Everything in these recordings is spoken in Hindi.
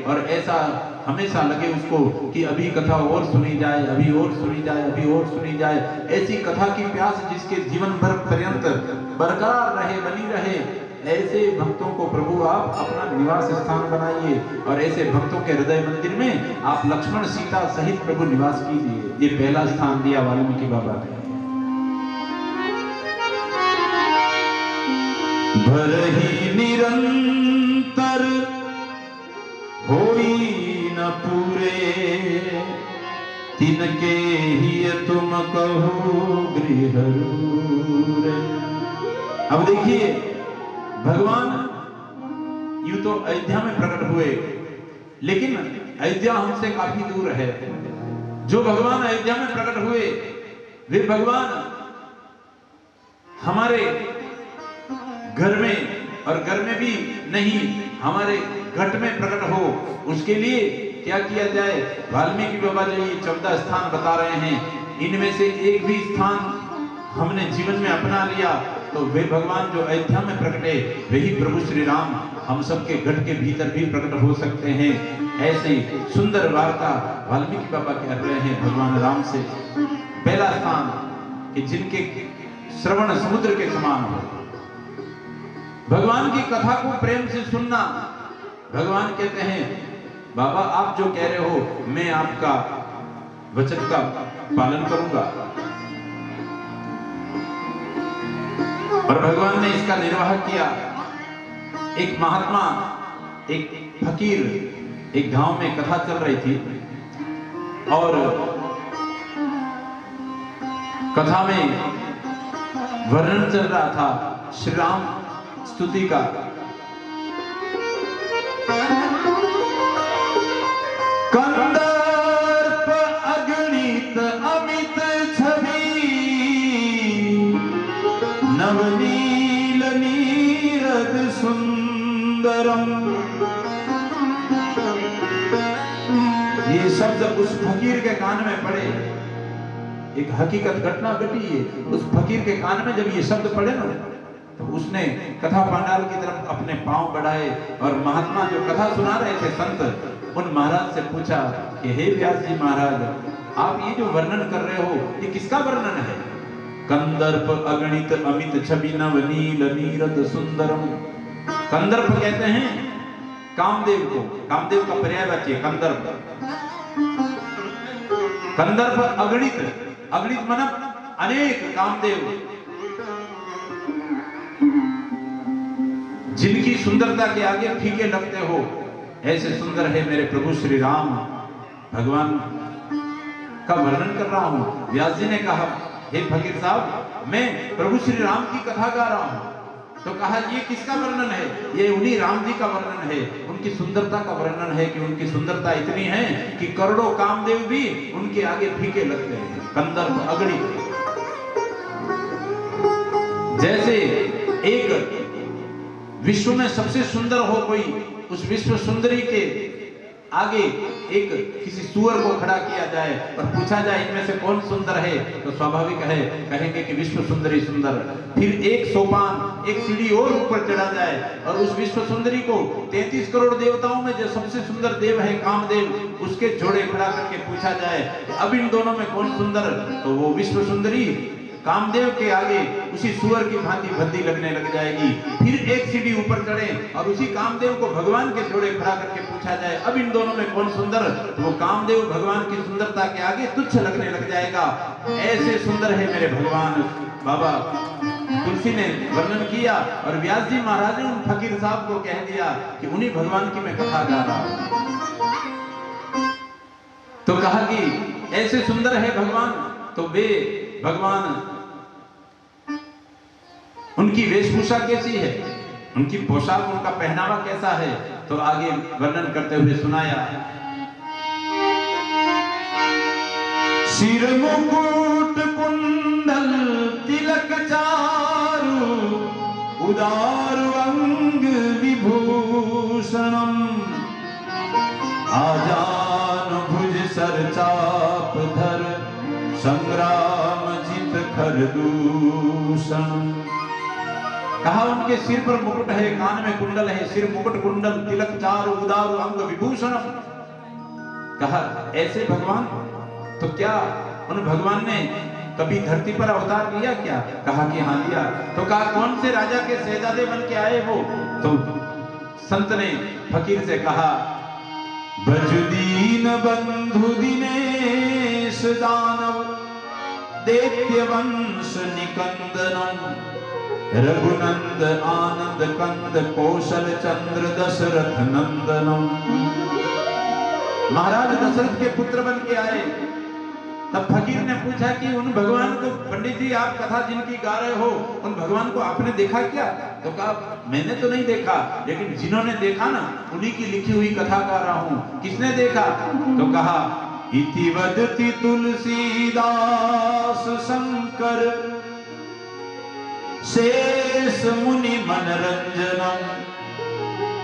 और ऐसा हमेशा लगे उसको कि अभी कथा और सुनी जाए, अभी और सुनी जाए, अभी और सुनी जाए। ऐसी कथा की प्यास जिसके जीवन भर पर्यंत बरकरार रहे, बनी रहे, ऐसे भक्तों को प्रभु आप अपना निवास स्थान बनाइए और ऐसे भक्तों के हृदय मंदिर में आप लक्ष्मण सीता सहित प्रभु निवास कीजिए। ये पहला स्थान दिया वाल्मीकि बाबा ने। भरहि निरंतर होई न पूरे, तिनके ही तुम कहो गृह रूरे। अब देखिए, भगवान यूं तो अयोध्या में प्रकट हुए, लेकिन अयोध्या हमसे काफी दूर है। जो भगवान अयोध्या में प्रकट हुए वे भगवान हमारे घर में, और घर में भी नहीं, हमारे घट में प्रकट हो। उसके लिए क्या किया जाए? वाल्मीकि बाबा जो ये 14 स्थान बता रहे हैं, इनमें से एक भी स्थान हमने जीवन में अपना लिया तो वे भगवान जो अयोध्या में प्रकटे वही प्रभु श्री राम हम सबके घट के भीतर भी प्रकट हो सकते हैं। ऐसे सुंदर वार्ता वाल्मीकि बाबा कर रहे हैं भगवान राम से। पहला स्थान कि जिनके श्रवण समुद्र के समान हो, भगवान की कथा को प्रेम से सुनना। भगवान कहते हैं बाबा आप जो कह रहे हो मैं आपका वचन का पालन करूंगा, और भगवान ने इसका निर्वाह किया। एक महात्मा, एक फकीर, एक गांव में कथा चल रही थी और कथा में वर्णन चल रहा था श्री राम स्तुति का। कंदर्प अगणित अमित छवि, नवनील नीरद सुंदरम। ये शब्द उस फकीर के कान में पड़े, एक हकीकत घटना घटी है। उस फकीर के कान में जब ये शब्द पड़े ना, तो उसने कथा पंडाल की तरफ अपने पांव बढ़ाए और महात्मा जो कथा सुना रहे थे संत, उन महाराज से पूछा कि हे व्यास जी महाराज, आप ये जो वर्णन कर रहे हो ये किसका वर्णन है? कंदर्प अगणित अमित छवि नवनील नीरद सुंदरम। कंदर्प कहते हैं कामदेव को, कामदेव का पर्यायवाची है कंदर्प। कंदर्प अगणित, अगणित मतलब अनेक कामदेव, जिनकी सुंदरता के आगे फीके लगते हो, ऐसे सुंदर है मेरे प्रभु श्री राम। भगवान का वर्णन कर रहा हूं। व्यास जी ने कहा हे फकीर साहब मैं प्रभु श्री राम की कथा गा रहा हूं। तो कहा ये किसका वर्णन है? ये उन्हीं राम जी का वर्णन है, उनकी सुंदरता का वर्णन है कि उनकी सुंदरता इतनी है कि करोड़ों कामदेव भी उनके आगे फीके लगते हैं। कंदर्प अगणित, जैसे एक विश्व में सबसे सुंदर हो कोई, उस विश्व सुंदरी के आगे एक किसी सुअर को खड़ा किया जाए और पूछा जाए इनमें से कौन सुंदर है, तो स्वाभाविक है कहेंगे कि विश्व सुंदरी सुंदर। फिर एक सोपान, एक सीढ़ी और ऊपर चढ़ा जाए और उस विश्व सुंदरी को 33 करोड़ देवताओं में जो सबसे सुंदर देव है कामदेव, उसके जोड़े खड़ा करके पूछा जाए अब इन दोनों में कौन सुंदर, तो वो विश्व सुंदरी कामदेव के आगे उसी सुअर की भांति भद्दी लगने लग जाएगी। फिर एक सीढ़ी ऊपर चढ़े और उसी कामदेव को भगवान के जोड़े खड़ा करके पूछा जाए अब इन दोनों में कौन सुंदर, तो वो कामदेव भगवान की सुंदरता के आगे तुच्छ लगने लग जाएगा। ऐसे सुंदर है मेरे भगवान। बाबा तुलसी ने वर्णन किया और व्यास जी महाराज ने उन फकीर साहब को कह दिया कि उन्हीं भगवान की मैं कथा गा रहा हूं। तो कहा कि ऐसे सुंदर है भगवान, तो वे भगवान उनकी वेशभूषा कैसी है, उनकी पोशाक, उनका पहनावा कैसा है, तो आगे वर्णन करते हुए सुनाया। सिर मुकुट कुंडल तिलक चारु, उदार अंग विभूषणम, आजान भुज सर चाप धर, संग्राम जित खर दूषण। कहा उनके सिर पर मुकुट है, कान में कुंडल है, सिर मुकुट कुंडल तिलक चारु उदारु अंग विभूषणम। कहा ऐसे भगवान, तो क्या उन भगवान ने कभी धरती पर अवतार लिया क्या? कहा कि हाँ लिया। तो कहा कौन से राजा के शहजादे बन के आए वो? तो संत ने फकीर से कहा ब्रजदीन बंधु दिनेश दानव दैत्य वंश निकंदनम रघुनंद आनंद कंद कौशल चंद्र दशरथ नंदनम। महाराज दशरथ के पुत्र बन के आए। तब फकीर ने पूछा कि उन भगवान को, पंडित जी आप कथा जिनकी गा रहे हो, उन भगवान को आपने देखा क्या? तो कहा मैंने तो नहीं देखा, लेकिन जिन्होंने देखा ना उन्हीं की लिखी हुई कथा गा रहा हूं। किसने देखा? तो कहा इति वदति तुलसीदास शंकर शेष मुनि मनरंजनम।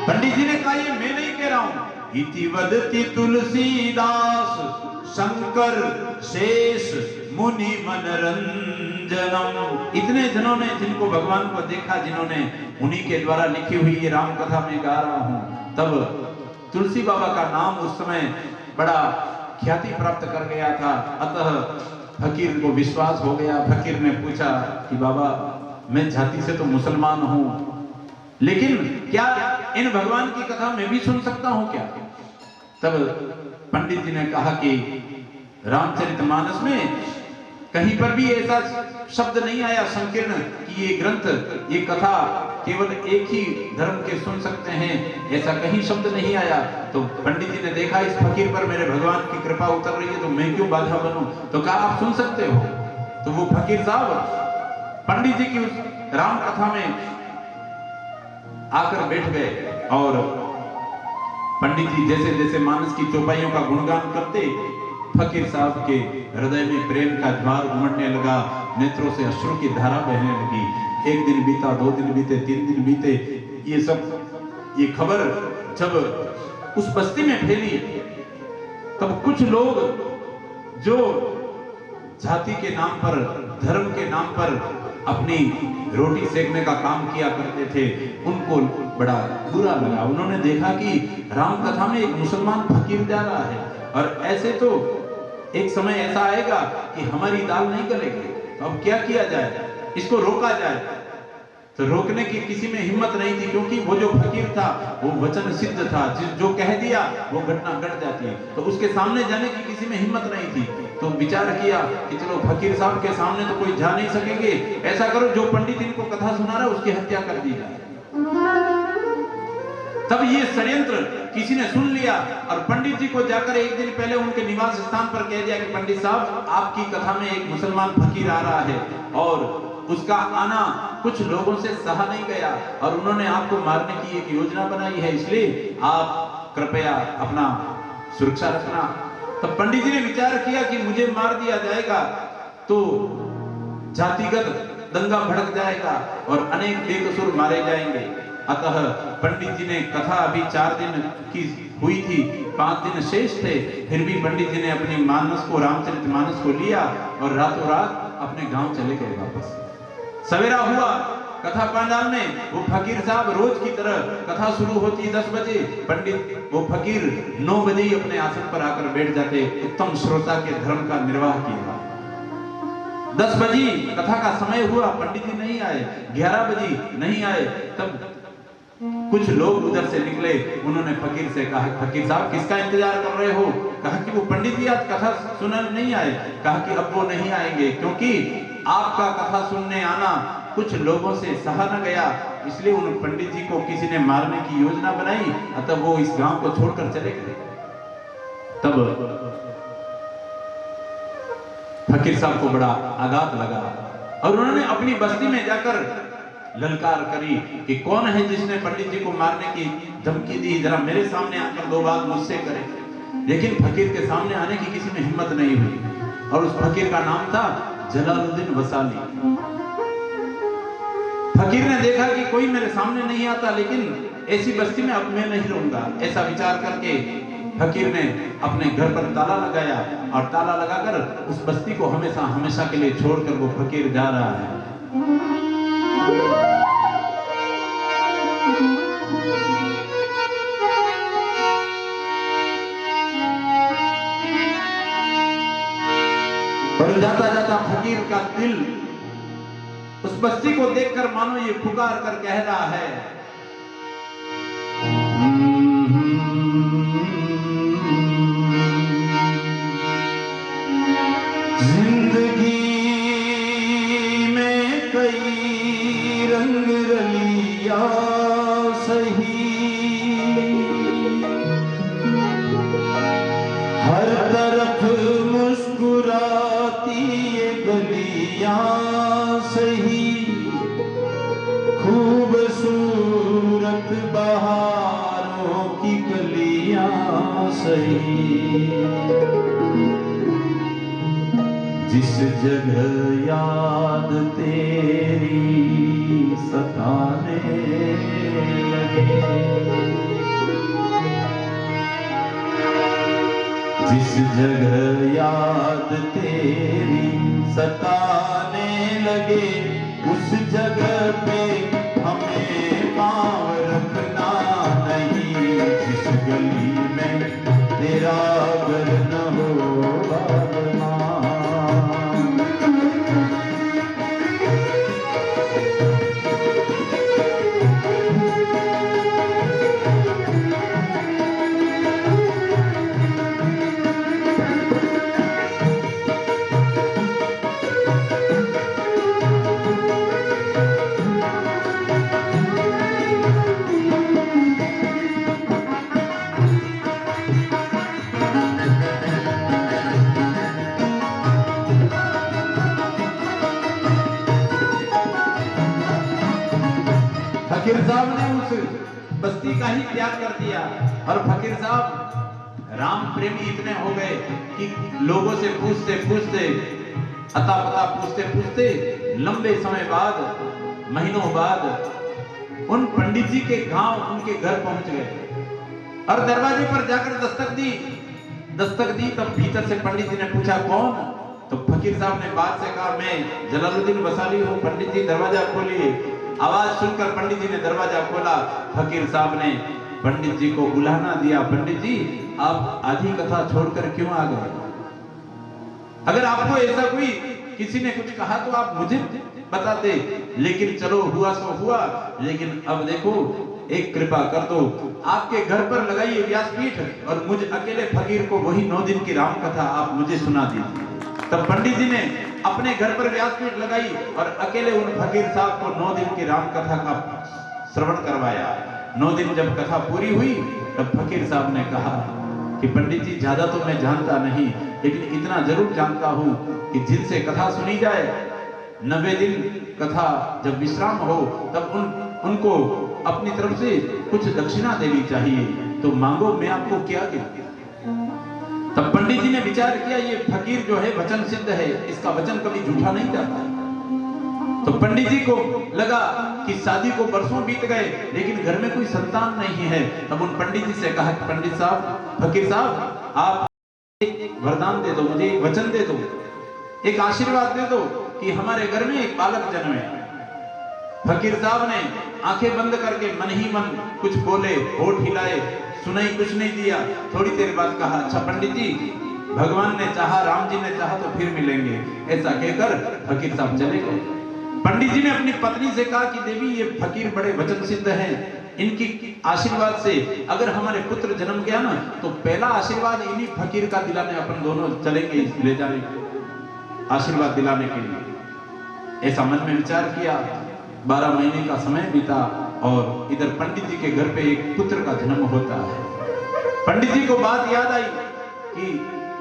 पंडित जी ने कहा ये मैं नहीं कह रहा हूं, इति वदति तुलसीदास शंकर शेष मुनि मनरंजनम। इतने जनों ने जिनको भगवान को देखा, जिन्होंने, उन्हीं के द्वारा लिखी हुई ये राम कथा में गा रहा हूं। तब तुलसी बाबा का नाम उस समय बड़ा ख्याति प्राप्त कर गया था। अतः फकीर को विश्वास हो गया। फकीर ने पूछा कि बाबा मैं जाति से तो मुसलमान हूं, लेकिन क्या इन भगवान की कथा मैं भी सुन सकता हूं क्या? तब पंडित जी ने कहा कि रामचरितमानस में कहीं पर भी ऐसा शब्द नहीं आया संकीर्ण कि ये ग्रंथ, ये कथा केवल एक ही धर्म के सुन सकते हैं, ऐसा कहीं शब्द नहीं आया। तो पंडित जी ने देखा इस फकीर पर मेरे भगवान की कृपा उतर रही है, तो मैं क्यों बाधा बनूं? तो कहा आप सुन सकते हो। तो वो फकीर साहब पंडित जी की उस राम कथा में आकर बैठ गए और पंडित जी जैसे जैसे मानस की चौपाइयों का गुणगान करते, फकीर साहब के हृदय में प्रेम का ज्वार उमड़ने लगा, नेत्रों से अश्रु की धारा बहने लगी। एक दिन बीता, 2 दिन बीते, 3 दिन बीते। ये खबर जब उस बस्ती में फैली, तब कुछ लोग जो जाति के नाम पर, धर्म के नाम पर अपनी रोटी सेकने का काम किया करते थे, उनको बड़ा बुरा लगा। उन्होंने देखा कि राम कथा में एक मुसलमान फकीर जा रहा है, और ऐसे तो एक समय ऐसा आएगा कि हमारी दाल नहीं गलेगी, तो अब क्या किया जाए, इसको रोका जाए। तो रोकने की किसी में हिम्मत नहीं थी, क्योंकि वो जो फकीर था वो वचन सिद्ध था, जो कह दिया वो घटना घट जाती है। तो उसके सामने जाने की किसी में हिम्मत नहीं थी। तो विचार किया कि चलो फकीर साहब के सामने तो कोई जा नहीं सकेंगे, ऐसा करो जो पंडित इनको कथा सुना रहा है उसकी हत्या कर दी जाए। तब ये षड्यंत्र किसी ने सुन लिया और पंडित जी को जाकर एक दिन पहले उनके निवास स्थान पर कह दिया कि पंडित साहब आपकी कथा में एक मुसलमान फकीर आ रहा है, और उसका आना कुछ लोगों से सहा नहीं गया, और उन्होंने आपको मारने की एक योजना बनाई है, इसलिए आप कृपया अपना सुरक्षा रखना। तो पंडित जी ने विचार किया कि मुझे मार दिया जाएगा तो जातिगत दंगा भड़क जाएगा और अनेक बेकसूर मारे जाएंगे। अतः पंडित जी ने कथा अभी 4 दिन की हुई थी, 5 दिन शेष थे, फिर भी पंडित जी ने अपनी मानस को, रामचरितमानस को लिया और रातों रात अपने गांव चले गए वापस। सवेरा हुआ, कथा पंडाल में वो फकीर साहब रोज की तरह कथा शुरू होती 10 बजे, पंडित वो फकीर 9 बजे ही अपने आसन पर आकर बैठ जाते, उत्तम श्रोता के धर्म का निर्वाह किया। 10 बजे कथा का समय हुआ, पंडित जी नहीं आए, 11 बजे नहीं आए। तब कुछ लोग उधर से निकले, उन्होंने फकीर से कहा फकीर साहब किसका इंतजार कर रहे हो? कहा कि वो पंडित जी आज कथा सुनने नहीं आए। कहा कि अब वो नहीं आएंगे, क्योंकि आपका कथा सुनने आना कुछ लोगों से सहा न गया, इसलिए उन पंडित जी को किसी ने मारने की योजना बनाई, अतः वो इस गांव को छोड़कर चले गए। तब फकीर साहब को बड़ा आघात लगा और उन्होंने अपनी बस्ती में जाकर ललकार करी कि कौन है जिसने पंडित जी को मारने की धमकी दी, जरा मेरे सामने आकर 2 बात मुझसे करे। लेकिन फकीर के सामने आने की किसी में हिम्मत नहीं हुई, और उस फकीर का नाम था जलालुद्दीन वसाली। फकीर ने देखा कि कोई मेरे सामने नहीं आता, लेकिन ऐसी बस्ती में अब मैं नहीं रहूंगा। ऐसा विचार करके फकीर ने अपने घर पर ताला लगाया, और ताला लगाकर उस बस्ती को हमेशा हमेशा के लिए छोड़कर वो फकीर जा रहा है। और जाता जाता फकीर का दिल उस बस्ती को देखकर मानो ये पुकार कर कह रहा है, जिंदगी में कई रंग रलिया सही, हर तरफ मुस्कुराती ये गलियां सही, खूबसूरत बहारों की गलियां सही, जिस जगह याद तेरी सताने लगे, जिस जगह याद तेरी सताने लगे, उस जगह पे हमें पाँव रखना नहीं, जिस गली में तेरा घर न हो बाबा। फकीर साहब ने उस बस्ती का ही त्याग कर दिया और फकीर साहब राम प्रेमी इतने हो गए कि लोगों से पूछते पूछते, अता पता पूछते पूछते लंबे समय बाद, महीनों बाद उन पंडित जी के गांव, उनके घर पहुंच गए और दरवाजे पर जाकर दस्तक दी। तब भीतर से पंडित जी ने पूछा कौन? तो फकीर साहब ने बात से कहा मैं जलालुद्दीन वसाली हूँ, पंडित जी दरवाजा खोलिए। आवाज सुनकर पंडित जी ने दरवाजा खोला। फकीर साहब ने पंडित जी को बुलाना दिया, पंडित जी आप आधी कथा छोड़कर क्यों आ गए? अगर आपको ऐसा कोई किसी ने कुछ कहा तो आप मुझे बताते, लेकिन चलो हुआ सो हुआ, लेकिन अब देखो एक कृपा कर दो, आपके घर पर लगाइए व्यासपीठ और मुझ अकेले फकीर को वही 9 दिन की राम कथा आप मुझे सुना दीजिए। तब पंडित जी ने अपने घर पर व्यासपीठ लगाई और अकेले उन फकीर साहब को 9 दिन की राम कथा का श्रवण करवाया। 9 दिन जब कथा पूरी हुई तब फकीर साहब ने कहा कि पंडित जी ज्यादा तो मैं जानता नहीं, लेकिन इतना जरूर जानता हूं कि जिनसे कथा सुनी जाए 90 दिन कथा जब विश्राम हो तब उनको अपनी तरफ से कुछ दक्षिणा देनी चाहिए, तो मांगो मैं आपको क्या दूं। तब पंडित जी ने विचार किया ये फकीर जो है वचन सिद्ध है, इसका वचन कभी झूठा नहीं जाता। तो पंडित जी को लगा कि शादी को बरसों बीत गए लेकिन घर में कोई संतान नहीं है। तब उन पंडित जी से कहा पंडित साहब, फकीर साहब आप एक वरदान दे दो, मुझे एक वचन दे दो, एक आशीर्वाद दे दो कि हमारे घर में एक बालक जन्मे। फकीर साहब ने आंखें बंद करके मन ही मन कुछ बोले, होठ हिलाए, सुनाई कुछ नहीं दिया। थोड़ी देर बाद कहा अच्छा पंडित जी भगवान ने चाहा, राम जी ने चाहा तो फिर मिलेंगे। ऐसा कहकर फकीर साहब चले गए। पंडित जी ने अपनी पत्नी से कहा कि देवी ये फकीर बड़े वचन सिद्ध हैं, इनकी आशीर्वाद से अगर हमारे पुत्र जन्म गया ना तो पहला आशीर्वाद इन्हीं फकीर का दिलाने अपन दोनों चलेंगे ले जाने आशीर्वाद दिलाने के लिए। ऐसा मन में विचार किया। 12 महीने का समय बीता और इधर पंडित जी के घर पे एक पुत्र का जन्म होता है। पंडित जी को बात याद आई कि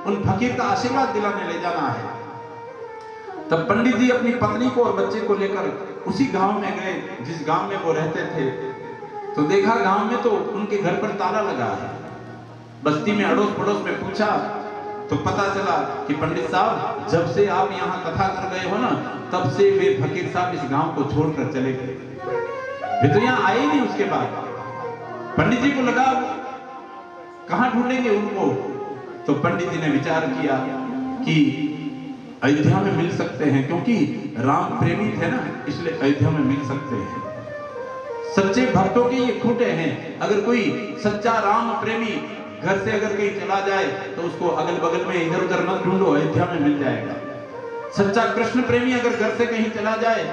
उन फकीर का आशीर्वाद दिलाने ले जाना है। तब पंडित जी अपनी पत्नी को और बच्चे को लेकर उसी गांव में गए जिस गांव में वो रहते थे। तो देखा गांव में तो उनके घर पर ताला लगा है। बस्ती में अड़ोस पड़ोस में पूछा तो पता चला कि पंडित साहब जब से आप यहाँ कथा कर गए हो ना तब से वे फकीर साहब इस गांव को छोड़कर चले गए, वे तो यहाँ आए ही नहीं। उसके बाद पंडित जी को लगा कहां ढूंढेंगे उनको। तो पंडित जी ने विचार किया कि अयोध्या में मिल सकते हैं, क्योंकि राम प्रेमी थे ना इसलिए अयोध्या में मिल सकते हैं। सच्चे भक्तों के ये खूंटे हैं। अगर कोई सच्चा राम प्रेमी घर से अगर कहीं चला जाए तो उसको अगल बगल में इधर उधर मत ढूंढो, अयोध्या में मिल जाएगा। सच्चा कृष्ण प्रेमी अगर घर से कहीं चला जाए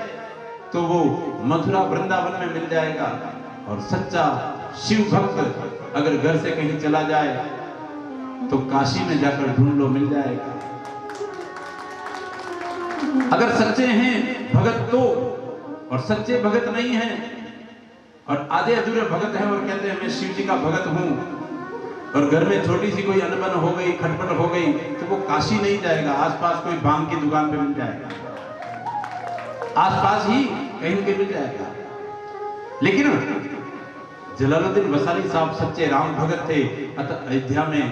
तो वो मथुरा वृंदावन में मिल जाएगा। और सच्चा शिव भक्त अगर घर से कहीं चला जाए तो काशी में जाकर ढूंढ लो, मिल जाएगा। अगर सच्चे हैं भगत तो, और सच्चे भगत नहीं हैं और आधे अधूरे भगत हैं और कहते हैं मैं शिव जी का भगत हूं, और घर में छोटी सी कोई अनबन हो गई, खटपट हो गई, तो वो काशी नहीं जाएगा, आसपास कोई भांग की दुकान पे मिल जाएगा, आसपास ही कहीं के मिल जाएगा। लेकिन जलालुद्दीन वसाली साहब सच्चे राम भगत थे। अतः अयोध्या में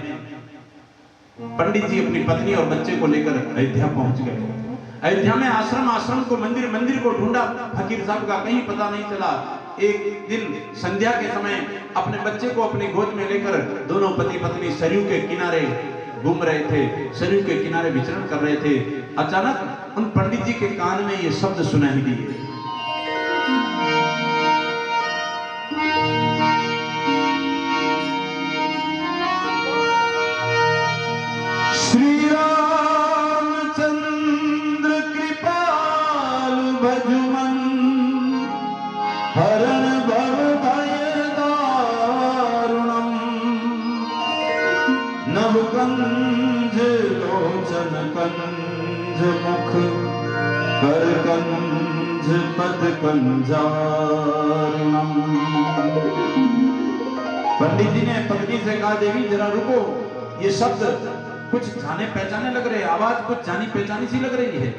पंडित जी अपनी पत्नी और बच्चे को लेकर अयोध्या पहुंच गए। अयोध्या में आश्रम आश्रम को, मंदिर मंदिर को ढूंढा, फकीर साहब का कहीं पता नहीं चला। एक दिन संध्या के समय अपने बच्चे को अपनी गोद में लेकर दोनों पति पत्नी सरयू के किनारे घूम रहे थे, सरयू के किनारे विचरण कर रहे थे। अचानक उन पंडित जी के कान में ये शब्द सुनाई दिए, हरण भव भय दारुणम, नव कंज लोचन कंज मुख, कर कंज पद कंजारुणम। पंडित जी ने पत्नी से कहा, देवी जरा रुको, ये शब्द कुछ जाने पहचाने लग रहे, आवाज कुछ जानी पहचानी सी लग रही है।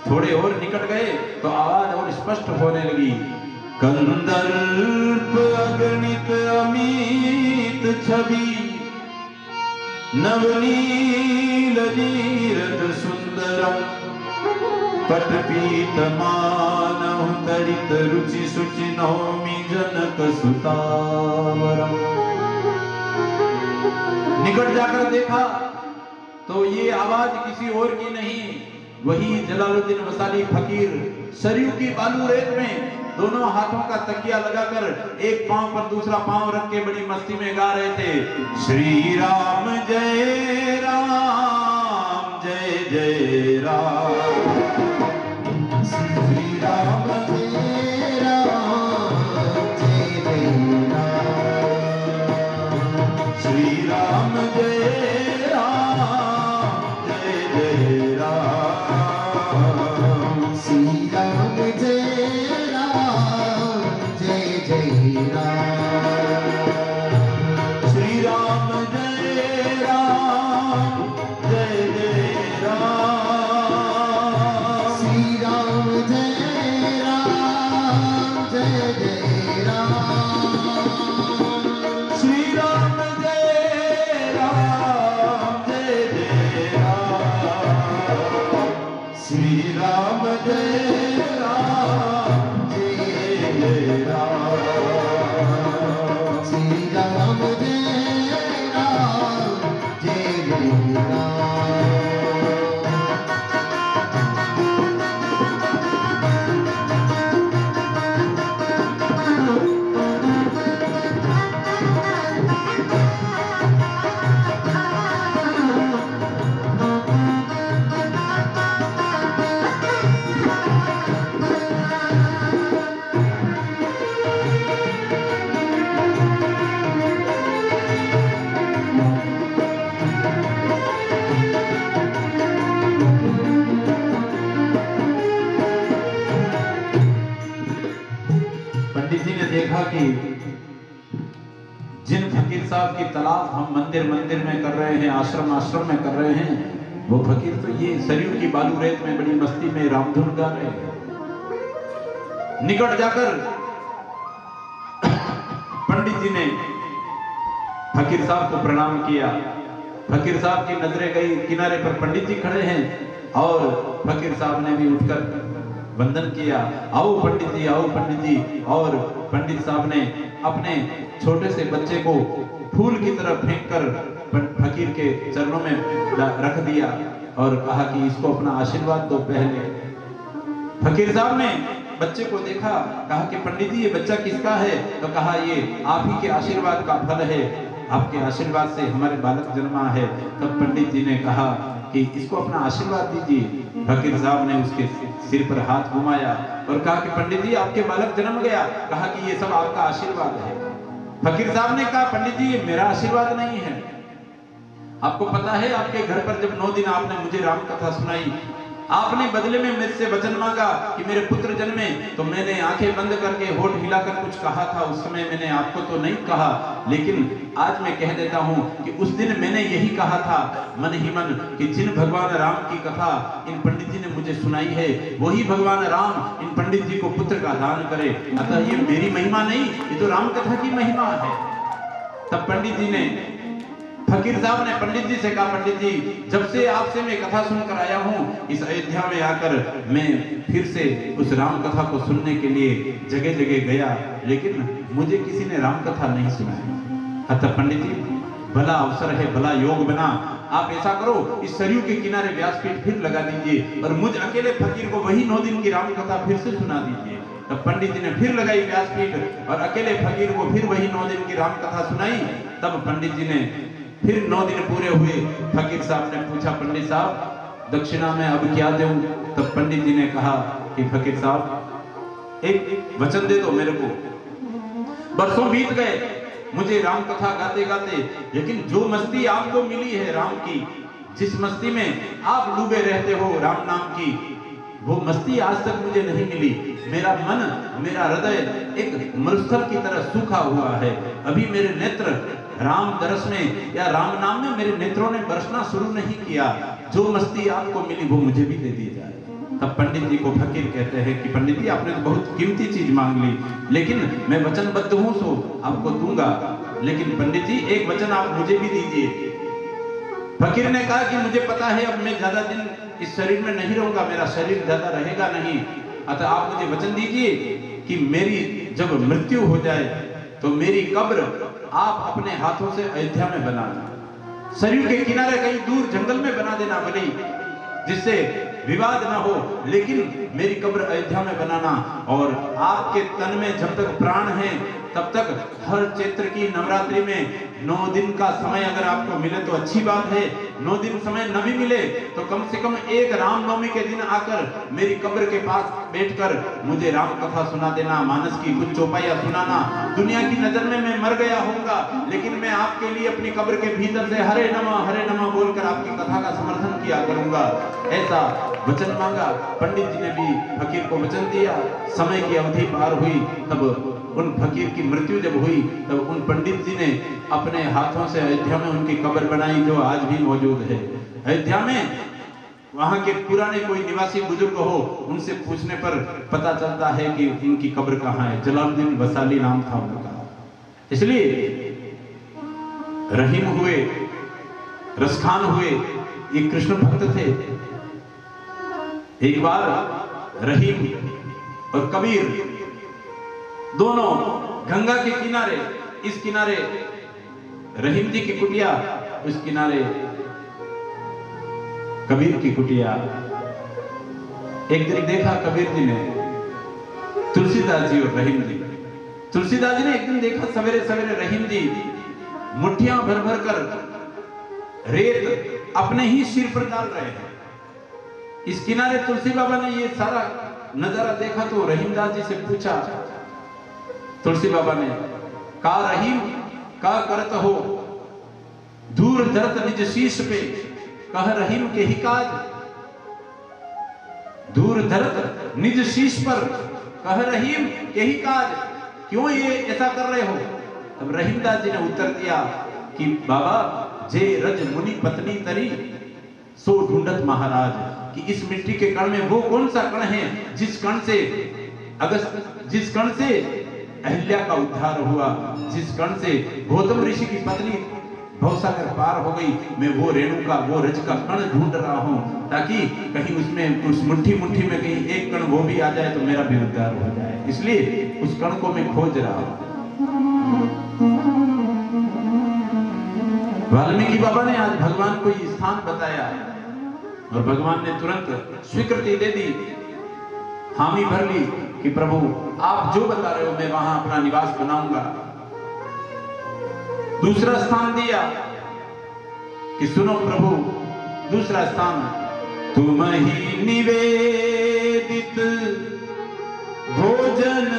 थोड़े और निकट गए तो आवाज और स्पष्ट होने लगी, कंदर्प अगणित अमित छवि, नवनील नीरद सुंदरम, पटपीत मानव तरित रुचि सुचि नौमि जनक सुतावरम। निकट जाकर देखा तो ये आवाज किसी और की नहीं, वही जलालुद्दीन वसाली फकीर सरयू की बालू रेत में दोनों हाथों का तकिया लगाकर एक पांव पर दूसरा पांव रख के बड़ी मस्ती में गा रहे थे, श्री राम जय राम जय जय राम, श्री राम जय राम जय जय राम, श्री राम जय राम जय जय राम, श्री राम जय राम जय जय राम, श्री राम जय राम जय जय राम, श्री राम जय राम जय जय राम, श्री राम जय राम जय जय राम, श्री राम जय राम जय जय राम, श्री राम जय राम जय जय राम। पंडित जी ने देखा कि जिन फकीर साहब की तलाश हम मंदिर मंदिर में कर रहे हैं, आश्रम आश्रम में कर रहे हैं, वो फकीर तो ये सरयू की बालू रेत में बड़ी मस्ती में रामधुन गा रहे हैं। निकट जाकर पंडित जी ने फकीर साहब को प्रणाम किया। फकीर साहब की नजरें गई किनारे पर पंडित जी खड़े हैं और फकीर साहब ने भी उठकर वंदन किया, आओ पंडित जी, आओ पंडित जी। और पंडित साहब ने अपने छोटे से बच्चे को फूल की तरह फेंककर फकीर के चरणों में रख दिया और कहा कि इसको अपना आशीर्वाद दो। पहले फकीर साहब ने बच्चे को देखा, कहा कि पंडित जी ये बच्चा किसका है? तो कहा ये आप ही के आशीर्वाद का फल है, आपके आशीर्वाद से हमारे बालक जन्मा है। तब पंडित जी ने कहा कि इसको अपना आशीर्वाद दीजिए। फकीर साहब ने उसके सिर पर हाथ घुमाया और कहा कि पंडित जी आपके बालक जन्म गया। कहा कि ये सब आपका आशीर्वाद है। फकीर साहब ने कहा पंडित जी ये मेरा आशीर्वाद नहीं है। आपको पता है आपके घर पर जब 9 दिन आपने मुझे राम कथा सुनाई, आपने बदले में मुझसे वचन मांगा कि मेरे पुत्र जन्मे, तो मैंने आंखें बंद करके होठ हिलाकर कुछ कहा था। उस समय मैंने आपको तो नहीं कहा, लेकिन आज मैं कह देता हूं कि उस दिन मैंने यही कहा था मन ही मन कि जिन भगवान राम की कथा इन पंडित जी ने मुझे सुनाई है, वही भगवान राम इन पंडित जी को पुत्र का दान करे। अतः ये मेरी महिमा नहीं, ये तो राम कथा की महिमा है। तब पंडित जी ने, फकीर साहब ने पंडित जी से कहा पंडित जी जब से आपसे मैं कथा सुनकर आया हूँ, इस अयोध्या में आकर मैं फिर से उस राम कथा को सुनने के लिए जगह जगह गया, लेकिन मुझे किसी ने राम कथा नहीं सुनाई। अतः पंडित जी भला अवसर है, भला योग बना, आप ऐसा करो इस सरयू के किनारे व्यासपीठ फिर लगा दीजिए और मुझ अकेले फकीर को वही 9 दिन की राम कथा फिर से सुना दीजिए। तब पंडित जी ने फिर लगाई व्यासपीठ और अकेले फकीर को फिर वही 9 दिन की राम कथा सुनाई। तब पंडित जी ने फिर 9 दिन पूरे हुए। फकीर साहब ने पूछा पंडित साहब दक्षिणा में अब क्या दूं? तब पंडित जी ने कहा कि फकीर साहब एक वचन दे दो मेरे को। बरसों बीत गए मुझे राम कथा गाते गाते, लेकिन जो मस्ती आपको मिली है राम की, जिस मस्ती में आप डूबे रहते हो राम नाम की, वो मस्ती आज तक मुझे नहीं मिली। मेरा मन, मेरा हृदय एक मरुस्थल की तरह सूखा हुआ है। अभी मेरे नेत्र राम दरस में या राम नाम में मेरे नेत्रों ने बरसना शुरू नहीं किया। जो मस्ती आपको मिली वो मुझे भी दे दी जाए। तब पंडित जी को फकीर कहते हैं कि पंडित जी आपने तो बहुत कीमती चीज मांग ली, लेकिन मैं वचनबद्ध हूं सो आपको दूंगा, लेकिन पंडित जी एक वचन आप मुझे भी दीजिए। फकीर ने कहा कि मुझे पता है अब मैं ज्यादा दिन इस शरीर में नहीं रहूंगा, मेरा शरीर ज्यादा रहेगा नहीं, अतः आप मुझे वचन दीजिए कि मेरी जब मृत्यु हो जाए तो मेरी कब्र आप अपने हाथों से अयोध्या में बनाना, सरयू के किनारे कहीं दूर जंगल में बना देना भले, जिससे विवाद ना हो, लेकिन मेरी कब्र अयोध्या में बनाना। और आपके तन में जब तक प्राण है तब तक हर चैत्र की नवरात्रि में 9 दिन का समय अगर आपको मिले तो अच्छी बात है, 9 दिन समय न भी मिले तो कम से कम एक रामनवमी के दिन आकर मेरी कब्र के पास बैठकर मुझे राम कथा सुना देना, मानस की कुछ चौपाइयां सुनाना। दुनिया की नजर में मैं मर गया होऊंगा, लेकिन मैं आपके लिए अपनी कब्र के भीतर से हरे नमः बोलकर आपकी कथा का समर्थन किया करूंगा। ऐसा वचन मांगा। पंडित जी ने भी फकीर को वचन दिया। समय की अवधि पार हुई, तब उन फकीर की मृत्यु जब हुई तब उन पंडित जी ने अपने हाथों से अयोध्या में उनकी कब्र बनाई, जो आज भी मौजूद है अयोध्या में। वहां के पुराने कोई निवासी बुजुर्ग हो, उनसे पूछने पर पता चलता है कि उनकी कब्र कहाँ है। जलालुद्दीन वसाली नाम था उनका। इसलिए रहीम हुए, रसखान हुए, ये कृष्ण भक्त थे। एक बार रहीम और कबीर दोनों गंगा के किनारे, इस किनारे रहीम जी की कुटिया, उस किनारे कबीर की कुटिया। एक दिन देखा कबीर जी ने तुलसीदास जी और रहीम जी, तुलसीदास जी ने एक दिन देखा सवेरे सवेरे रहीम जी मुट्ठियां भर भर कर रेत अपने ही सिर पर डाल रहे हैं। इस किनारे तुलसी बाबा ने ये सारा नजारा देखा तो रहीमदास जी से पूछा, तुलसी बाबा ने कहा रहीम का करत हो, दूर धरत निज शीश पे, कह रहीम के ही काज। दूर धरत निज शीश पर, कह रहीम के ही काज, क्यों ये ऐसा कर रहे हो? तब रहीमदास जी ने उत्तर दिया कि बाबा जे रज मुनि पत्नी तरी, सो ढूंढत महाराज, कि इस मिट्टी के कण में वो कौन सा कण है जिस कण से अहिल्या का उद्धार हुआ, जिस कण से गौतम ऋषि की पत्नी भवसागर पार हो गई। मैं वो रेणु का, वो रज का कण ढूंढ रहा हूं, ताकि कहीं उसमें उस मुट्ठी में कहीं एक कण वो भी आ जाए तो मेरा भी उद्धार हो जाए। इसलिए उस कण को मैं खोज रहा हूं। वाल्मीकि बाबा ने आज भगवान को ये स्थान बताया और भगवान ने तुरंत स्वीकृति दे दी, हामी भर ली कि प्रभु आप जो बता रहे हो मैं वहां अपना निवास बनाऊंगा। दूसरा स्थान दिया कि सुनो प्रभु, दूसरा स्थान, तुम ही निवेदित भोजन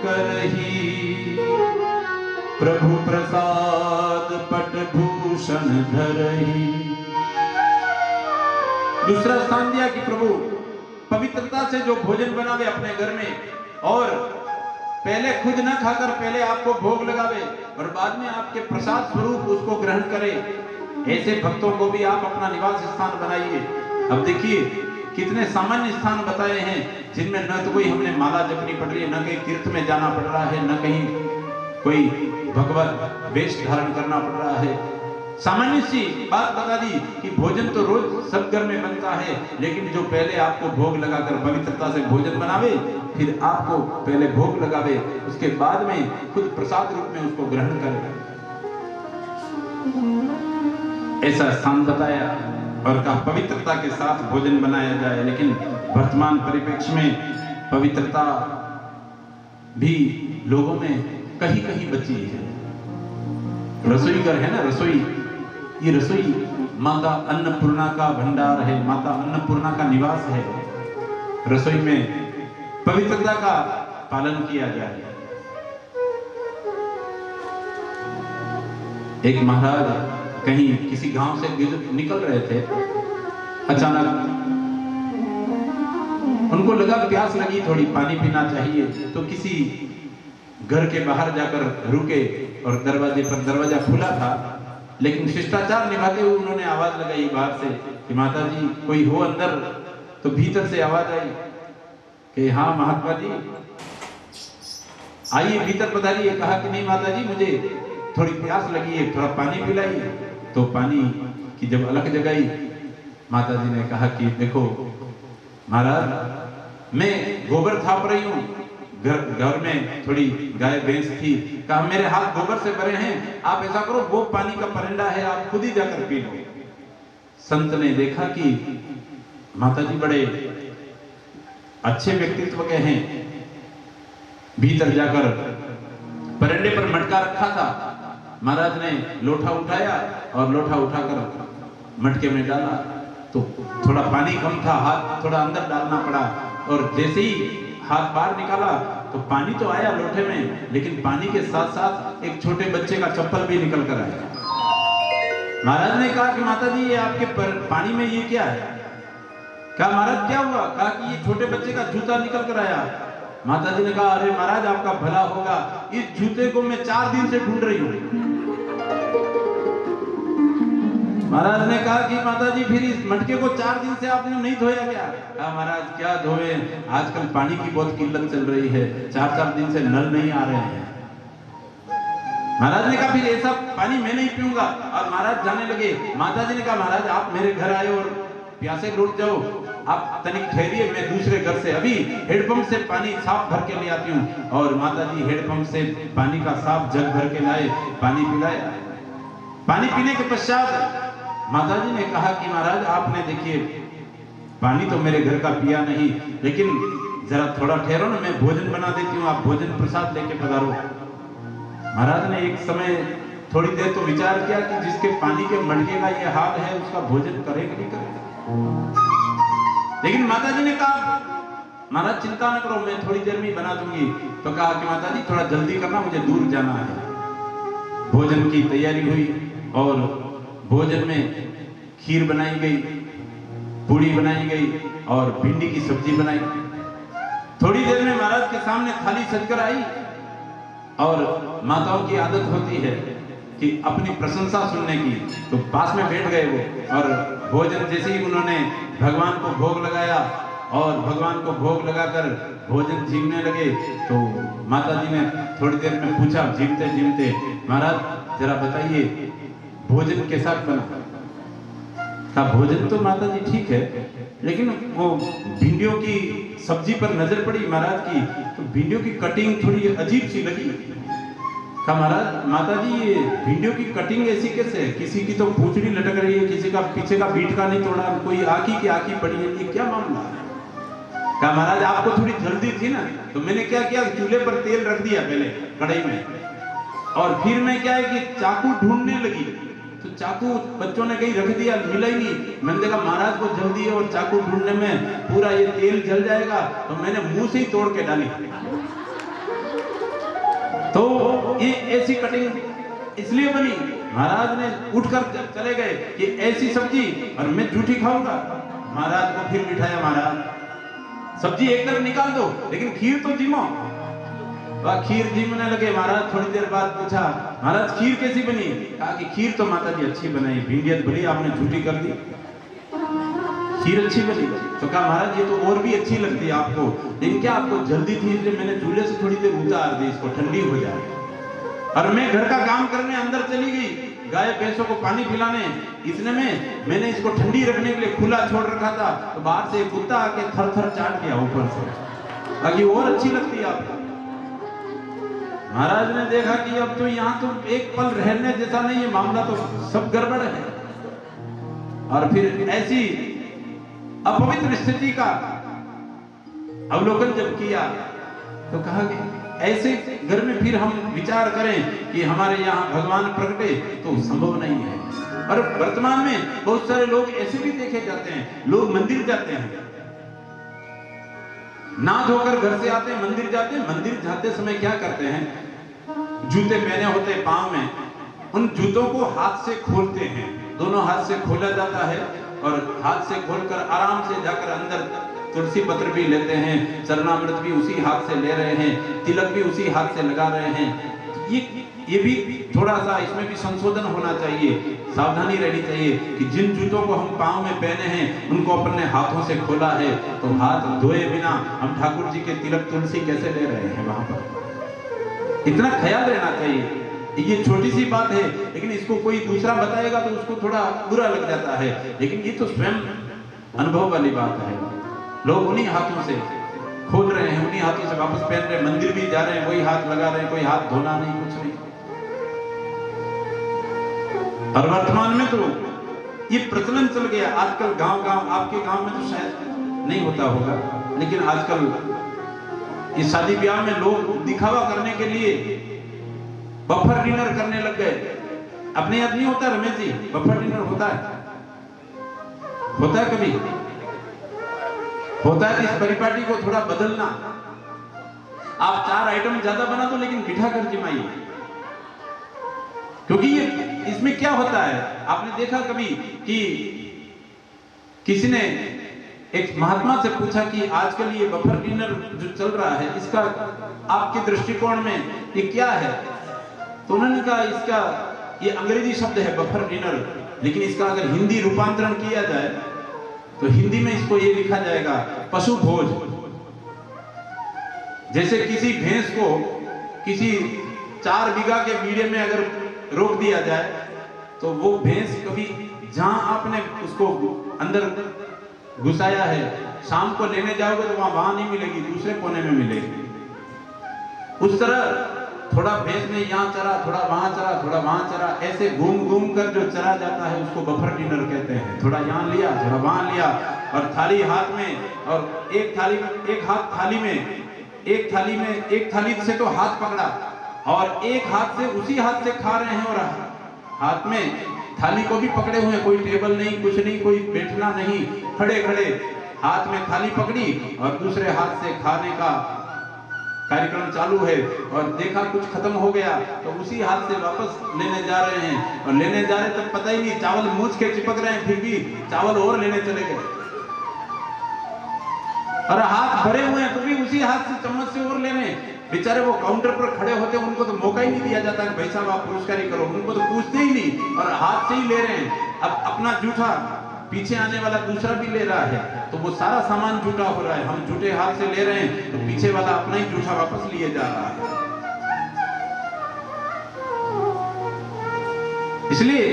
करही, प्रभु प्रसाद पट भूषण धरही। दूसरा स्थान दिया कि प्रभु पवित्रता से जो भोजन बनावे अपने घर में, और पहले खुद न खाकर पहले आपको भोग लगावे और बाद में आपके प्रसाद स्वरूप उसको ग्रहण करे। ऐसे भक्तों को भी आप अपना निवास स्थान बनाइए। अब देखिए कितने सामान्य स्थान बताए हैं जिनमें न तो कोई हमने माला जपनी पड़ रही है, न कहीं तीर्थ में जाना पड़ रहा है, न कहीं कोई भगवत वेश धारण करना पड़ रहा है। सामान्य सी बात बता दी कि भोजन तो रोज सब घर में बनता है, लेकिन जो पहले आपको भोग लगाकर पवित्रता से भोजन बनावे, फिर आपको पहले भोग लगावे, उसके बाद में खुद प्रसाद रूप में उसको ग्रहण करे, ऐसा स्थान बताया और कहा पवित्रता के साथ भोजन बनाया जाए। लेकिन वर्तमान परिप्रेक्ष्य में पवित्रता भी लोगों में कहीं कहीं बची है। रसोई घर है ना, रसोई, ये रसोई माता अन्नपूर्णा का भंडार है, माता अन्नपूर्णा का निवास है। रसोई में पवित्रता का पालन किया जाए। एक महाराज कहीं किसी गांव से निकल रहे थे, अचानक उनको लगा प्यास लगी, थोड़ी पानी पीना चाहिए, तो किसी घर के बाहर जाकर रुके और दरवाजे पर, दरवाजा खुला था, लेकिन शिष्टाचार निभाते हुए उन्होंने आवाज लगाई बाहर से कि माता जी कोई हो अंदर। तो भीतर से आवाज आई कि हाँ महात्मा जी आइए भीतर पधारिए। कहा कि नहीं माता जी मुझे थोड़ी प्यास लगी है, थोड़ा पानी पिलाइए। तो पानी की जब अलग जगाई, माता जी ने कहा कि देखो महाराज मैं गोबर थाप रही हूँ, घर में थोड़ी गाय भैंस थी, कहा मेरे हाथ गोबर से भरे हैं, आप ऐसा करो वो पानी का परिंदा है आप खुद ही जाकर पी लो। संत ने देखा कि माताजी बड़े अच्छे व्यक्तित्व के हैं, भीतर जाकर परिंदे पर मटका रखा था, महाराज ने लोटा उठाया और लोटा उठाकर मटके में डाला तो थोड़ा पानी कम था, हाथ थोड़ा अंदर डालना पड़ा, और जैसे ही हाथ बाहर निकाला तो पानी तो आया लोटे में, लेकिन पानी के साथ साथ एक छोटे बच्चे का चप्पल भी निकल कर आया। महाराज ने कहा कि माता जी ये आपके पानी में ये क्या है? कहा महाराज क्या हुआ? कहा कि ये छोटे बच्चे का जूता निकल कर आया। माता जी ने कहा अरे महाराज आपका भला होगा, इस जूते को मैं 4 दिन से ढूंढ रही हूँ। महाराज ने कहा कि माताजी फिर इस मटके को 4 दिन से आपने नहीं धोया क्या? कहा महाराज क्या धोए, आजकल पानी की बहुत किल्लत चल रही है, 4-4 दिन से नल नहीं आ रहे हैं। महाराज ने कहा फिर ऐसा पानी मैं नहीं पीऊंगा, और महाराज जाने लगे। माताजी ने कहा महाराज आप मेरे घर आए और प्यासे लौट जाओ, आप तनिक ठहरिए, मैं दूसरे घर से अभी हेडपंप से पानी साफ भर के ले आती हूँ। और माताजी हेडपंप से पानी का साफ जग भर के लाए, पानी पिलाया। पानी पीने के पश्चात माताजी ने कहा कि महाराज आपने देखिए पानी तो मेरे घर का पिया नहीं, लेकिन जरा थोड़ा ठहरो ना, मैं भोजन बना देती हूँ, आप भोजन प्रसाद लेके पधारो। महाराज ने एक समय थोड़ी देर तो विचार किया कि जिसके पानी के मटके का ये हाल है उसका भोजन करेगा नहीं करेगा, लेकिन माताजी ने कहा महाराज चिंता न करो, मैं थोड़ी देर में ही बना दूंगी। तो कहा कि माताजी थोड़ा जल्दी करना, मुझे दूर जाना है। भोजन की तैयारी हुई और भोजन में खीर बनाई गई, पूड़ी बनाई गई और भिंडी की सब्जी बनाई। थोड़ी देर में महाराज के सामने थाली सजकर आई, और माताओं की आदत होती है कि अपनी प्रशंसा सुनने की, तो पास में बैठ गए वो। और भोजन जैसे ही उन्होंने भगवान को भोग लगाया और भगवान को भोग लगाकर भोजन जीवने लगे, तो माताजी ने थोड़ी देर में पूछा जीवते जीवते, महाराज जरा बताइए भोजन कैसा बना? कहा भोजन तो माताजी ठीक है, लेकिन वो भिंडियों की सब्जी पर नजर पड़ी महाराज की, तो भिंडियों की कटिंग थोड़ी अजीब सी लगी। कहा महाराज माताजी ये भिंडियों की कटिंग ऐसी कैसे है? किसी की तो पूंछड़ी लटक रही है, किसी का पीछे का बीट का नहीं तोड़ा, कोई आखी की आखी पड़ी है, ये क्या मामला है? कहा महाराज आपको थोड़ी जल्दी थी ना, तो मैंने क्या किया, चूल्हे पर तेल रख दिया पहले कढ़ाई में, और फिर मैं क्या है कि चाकू ढूंढने लगी, तो चाकू बच्चों ने कहीं रख दिया, मिला ही नहीं। मैंने देखा महाराज को जल्दी है और चाकू ढूंढने में पूरा ये तेल जल जाएगा, तो मैंने मुंह से ही तोड़ के डाली। तो ये ऐसी कटिंग इसलिए बनी, महाराज ने उठकर चले गए कि ऐसी सब्जी और मैं झूठी खाऊंगा। महाराज को फिर बिठाया, महाराज सब्जी एक तरफ निकाल दो लेकिन खीर तो जिमो। वह खीर जिमने लगे। महाराज थोड़ी देर बाद पूछा, महाराज खीर कैसी बनी? कहा कि खीर तो माता जी अच्छी बनाई, भिंडियत भली आपने झूठी कर दी, खीर अच्छी बनी। तो कहा महाराज ये तो और भी अच्छी लगती है आपको, लेकिन क्या आपको जल्दी थी इसलिए मैंने चूल्हे से थोड़ी देर उतार दी, इसको ठंडी हो जाए। और मैं घर का काम करने अंदर चली गई, गाय भैंसों को पानी पिलाने, इतने में मैंने इसको ठंडी रखने के लिए खुला छोड़ रखा था, तो बाहर से एक कुत्ता आके थर थर चाट गया ऊपर से, ताकि और अच्छी लगती है आपको। महाराज ने देखा कि अब तो यहाँ तो एक पल रहने जैसा नहीं है, मामला तो सब गड़बड़ है। और फिर ऐसी अपवित्र स्थिति का अवलोकन जब किया तो कहा कि ऐसे घर में फिर हम विचार करें कि हमारे यहाँ भगवान प्रगटे तो संभव नहीं है। और वर्तमान में बहुत सारे लोग ऐसे भी देखे जाते हैं, लोग मंदिर जाते हैं, ना धोकर घर से आते हैं, मंदिर जाते हैं, मंदिर जाते समय क्या करते हैं, जूते पहने होते हैं पांव में, उन जूतों को हाथ से खोलते हैं, दोनों हाथ से खोला जाता है और हाथ से खोलकर आराम से जाकर अंदर तुलसी पत्र भी लेते हैं, चरणामृत भी उसी हाथ से ले रहे हैं, तिलक भी उसी हाथ से लगा रहे हैं। ये भी थोड़ा सा इसमें भी संशोधन होना चाहिए, सावधानी रहनी चाहिए कि जिन जूतों को हम पांव में पहने हैं उनको अपने हाथों से खोला है, तो हाथ धोए बिना हम ठाकुर जी के तिलक तुलसी कैसे ले रहे हैं वहां पर, इतना ख्याल रहना चाहिए। ये छोटी सी बात है, लेकिन इसको कोई दूसरा बताएगा तो उसको थोड़ा बुरा लग जाता है, लेकिन ये तो स्वयं अनुभव वाली बात है। लोग उन्हीं हाथों से खोल रहे हैं, उन्हीं हाथों से वापस पहन रहे हैं, मंदिर भी जा रहे हैं वही हाथ लगा रहे हैं, कोई हाथ धोना नहीं, कुछ नहीं। और वर्तमान में तो ये प्रचलन चल गया, आजकल गांव-गांव, आपके गांव में तो शायद नहीं होता होगा, लेकिन आजकल इस शादी ब्याह में लोग दिखावा करने के लिए बफर डिनर करने लग गए। अपने याद नहीं होता रमेश जी, बफर डिनर होता है कभी होता है। इस परिपाटी को थोड़ा बदलना, आप 4 आइटम ज्यादा बना दो लेकिन बिठा कर जिमाइए, क्योंकि ये इसमें क्या होता है, आपने देखा कभी कि किसी ने एक महात्मा से पूछा कि आजकल ये बफर डिनर जो चल रहा है इसका आपके दृष्टिकोण में ये क्या है? तो उन्होंने कहा इसका ये अंग्रेजी शब्द है बफर डिनर, लेकिन इसका अगर हिंदी रूपांतरण किया जाए तो हिंदी में इसको ये लिखा जाएगा पशु भोज। जैसे किसी भैंस को किसी 4 बीघा के बीड़े में अगर रोक दिया जाए तो वो भैंस कभी जहां आपने उसको अंदर घुसाया है, शाम को लेने जाओगे तो वहां नहीं मिलेगी, दूसरे कोने में मिलेगी। उस तरह थोड़ा भैंस ने यहाँ चरा, थोड़ा वहां चरा, थोड़ा वहां चरा, ऐसे घूम घूम कर जो चरा जाता है उसको बफर डिनर कहते हैं। थोड़ा यहाँ लिया, थोड़ा वहां लिया, और थाली हाथ में, और एक थाली में, एक हाथ थाली में, एक थाली में, एक थाली से तो हाथ पकड़ा और एक हाथ से उसी हाथ से खा रहे हैं, और हाथ में थाली को भी पकड़े हुए, कोई टेबल नहीं, कुछ नहीं, कोई बैठना नहीं, खड़े खड़े हाथ में थाली पकड़ी और दूसरे हाथ से खाने का कार्यक्रम चालू है। और देखा कुछ खत्म हो गया तो उसी हाथ से वापस लेने जा रहे हैं, और लेने जा रहे तब पता ही नहीं, चावल मूंछ के चिपक रहे हैं, फिर भी चावल और लेने चले गए, और हाथ भरे हुए हैं तो भी उसी हाथ से चम्मच से और लेने। बेचारे वो काउंटर पर खड़े होते हैं, उनको तो मौका ही नहीं दिया जाता कि भाई साहब आप पुरस्कारी करो, उनको तो पूछते ही नहीं, और हाथ से ही ले रहे हैं। अब अपना जूठा पीछे आने वाला दूसरा भी ले रहा है, तो वो सारा सामान जूठा हो रहा है, हम जूठे हाथ से ले रहे हैं तो पीछे वाला अपना ही जूठा वापस लिए जा रहा है। इसलिए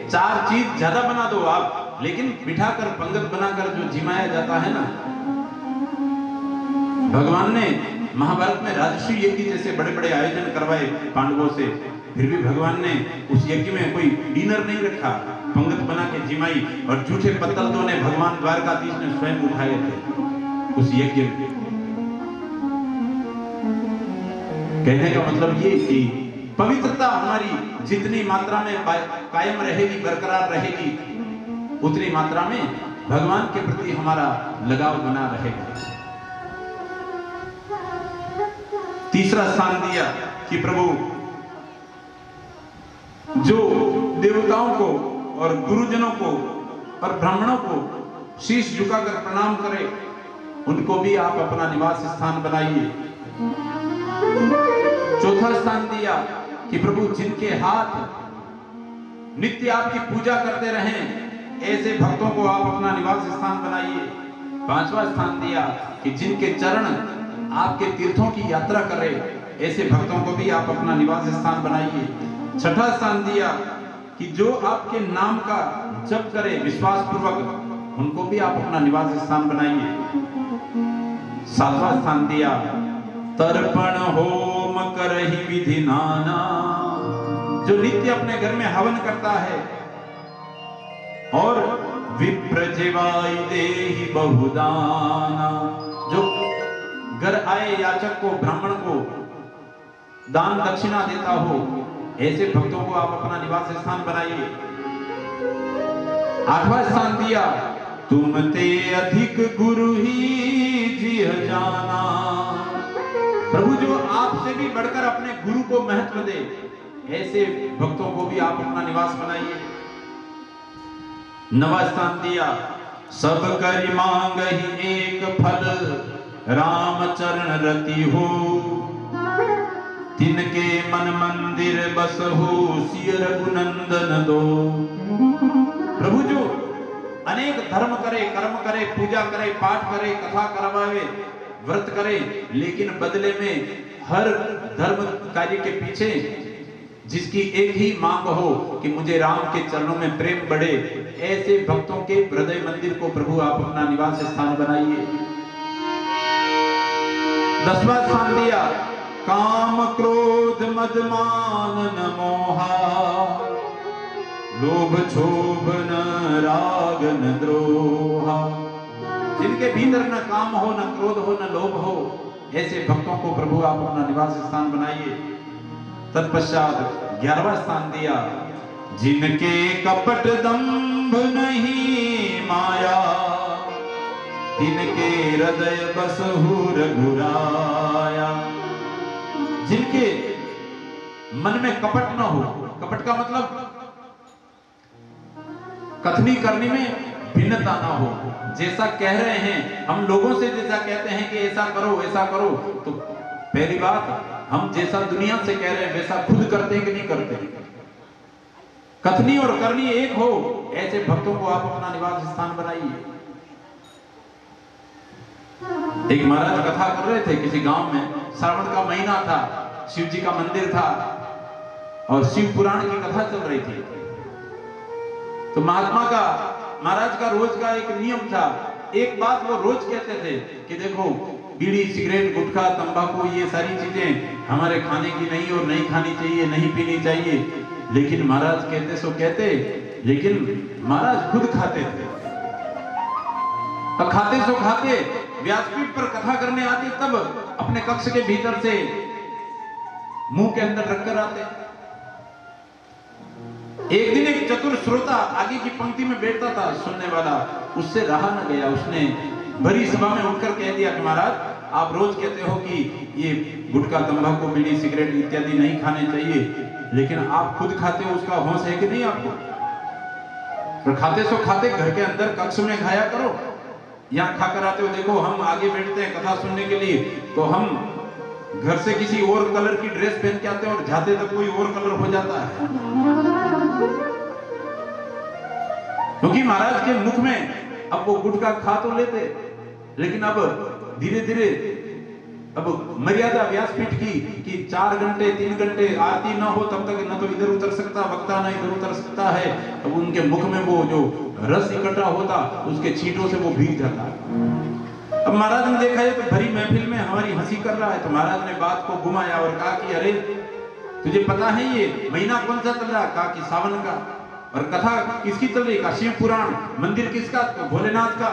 4 चीज ज्यादा बना दो आप, लेकिन बिठाकर पंगत बनाकर जो जिमाया जाता है ना, भगवान ने महाभारत में राजर्षि यज्ञ जैसे बड़े बड़े आयोजन करवाए पांडवों से, फिर भी भगवान ने उस यज्ञ में कोई डिनर नहीं रखा, पंगत बना के जिमाई, और झूठे पत्तल तो ने भगवान द्वारकाधीश ने स्वयं उठाए थे। उस यज्ञ में। कहने का मतलब ये कि पवित्रता हमारी जितनी मात्रा में कायम रहेगी, बरकरार रहेगी, उतनी मात्रा में भगवान के प्रति हमारा लगाव बना रहेगा। तीसरा स्थान दिया कि प्रभु जो देवताओं को और गुरुजनों को और ब्राह्मणों को शीश झुकाकर प्रणाम करे, उनको भी आप अपना निवास स्थान बनाइए। चौथा स्थान दिया कि प्रभु जिनके हाथ नित्य आपकी पूजा करते रहें, ऐसे भक्तों को आप अपना निवास स्थान बनाइए। पांचवा स्थान दिया कि जिनके चरण आपके तीर्थों की यात्रा करें, ऐसे भक्तों को भी आप अपना निवास स्थान बनाइए। छठा स्थान दिया कि जो आपके नाम का जप करे विश्वास पूर्वक, उनको भी आप अपना निवास स्थान बनाइए। सातवां स्थान दिया तर्पण होम करहि विधि नाना, जो नित्य अपने घर में हवन करता है और विप्र जीवाई देहि बहुदाना, जो घर आए याचक को, ब्राह्मण को दान दक्षिणा देता हो, ऐसे भक्तों को आप अपना निवास स्थान बनाइए। आठवां स्थान दिया तुम ते अधिक गुरु ही जिह जाना, प्रभु जो आपसे भी बढ़कर अपने गुरु को महत्व दे, ऐसे भक्तों को भी आप अपना निवास बनाइए। नवा स्थान दिया सब करि मांग ही एक फल, राम चरण रति हो, तिनके मन मंदिर बसहु, सिय रघुनंदन दो। प्रभु जो अनेक धर्म करे, कर्म करे, पूजा करे, पाठ करे, कथा करवावे, व्रत करे, लेकिन बदले में हर धर्म कार्य के पीछे जिसकी एक ही मांग हो कि मुझे राम के चरणों में प्रेम बढ़े, ऐसे भक्तों के हृदय मंदिर को प्रभु आप अपना निवास स्थान बनाइए। 10वां स्थान दिया काम क्रोध मद मान न मोहा, लोभ क्षोभ न राग न द्रोहा, जिनके भीतर न काम हो, न क्रोध हो, न लोभ हो, ऐसे भक्तों को प्रभु आप अपना निवास स्थान बनाइए। तत्पश्चात 11वां स्थान दिया जिनके कपट दंभ नहीं माया, तिनके हृदय बसहु रघुराया, जिनके मन में कपट न हो। कपट का मतलब कथनी करने में भिन्नता ना हो। जैसा कह रहे हैं, हम लोगों से जैसा कहते हैं कि ऐसा करो, तो पहली बात हम जैसा दुनिया से कह रहे हैं वैसा खुद करते हैं कि नहीं करते। कथनी और करनी एक हो, ऐसे भक्तों को आप अपना निवास स्थान बनाइए। एक महाराज कथा कर रहे थे किसी गांव में, श्रावण का महीना था, शिव जी का मंदिर था और शिव पुराण की कथा चल रही थी। तो महाराज का रोज का एक नियम था, एक बात वो रोज कहते थे कि देखो बीड़ी, सिगरेट, गुटखा, तंबाकू, ये सारी चीजें हमारे खाने की नहीं और नहीं खानी चाहिए, नहीं पीनी चाहिए। लेकिन महाराज कहते सो कहते, लेकिन महाराज खुद खाते थे। अब खाते सो खाते, व्यासपीठ पर कथा करने आते तब अपने कक्ष के भीतर से मुंह के अंदर रखकर आते। एक दिन एक चतुर श्रोता आगे की पंक्ति में बैठता था, सुनने वाला, उससे रहा न गया, उसने भरी सभा में उठकर कह दिया कि महाराज आप रोज कहते हो कि ये गुटखा, तंबाकू, बीड़ी, सिगरेट इत्यादि नहीं खाने चाहिए, लेकिन आप खुद खाते हो, उसका होश है कि नहीं आपको? तो खाते सो खाते घर के अंदर कक्ष में खाया करो। यहाँ खाकर आते हो, देखो हम आगे बैठते हैं कथा सुनने के लिए, तो हम घर से किसी और कलर की ड्रेस पहन के आते हैं और जाते तक कोई और कलर हो जाता है। क्योंकि महाराज के मुख में अब वो गुटखा खा तो लेते, लेकिन अब धीरे धीरे अब मर्यादा व्यासपीठ की कि 4 घंटे 3 घंटे आरती ना हो तब तक न तो इधर उतर सकता वक्ता, ना इधर उतर सकता है। अब उनके मुख में वो जो रस इकट्ठा होता, उसके छींटों से वो भीग जाता। अब महाराज ने देखा है तो भरी महफिल में हमारी हंसी कर रहा है, तो महाराज ने बात को घुमाया और कहा कि अरे तुझे पता है ये महीना कौन सा चल रहा है? कहा कि सावन का। और कथा किसकी चल रही? का शिव पुराण। मंदिर किसका? तो भोलेनाथ का।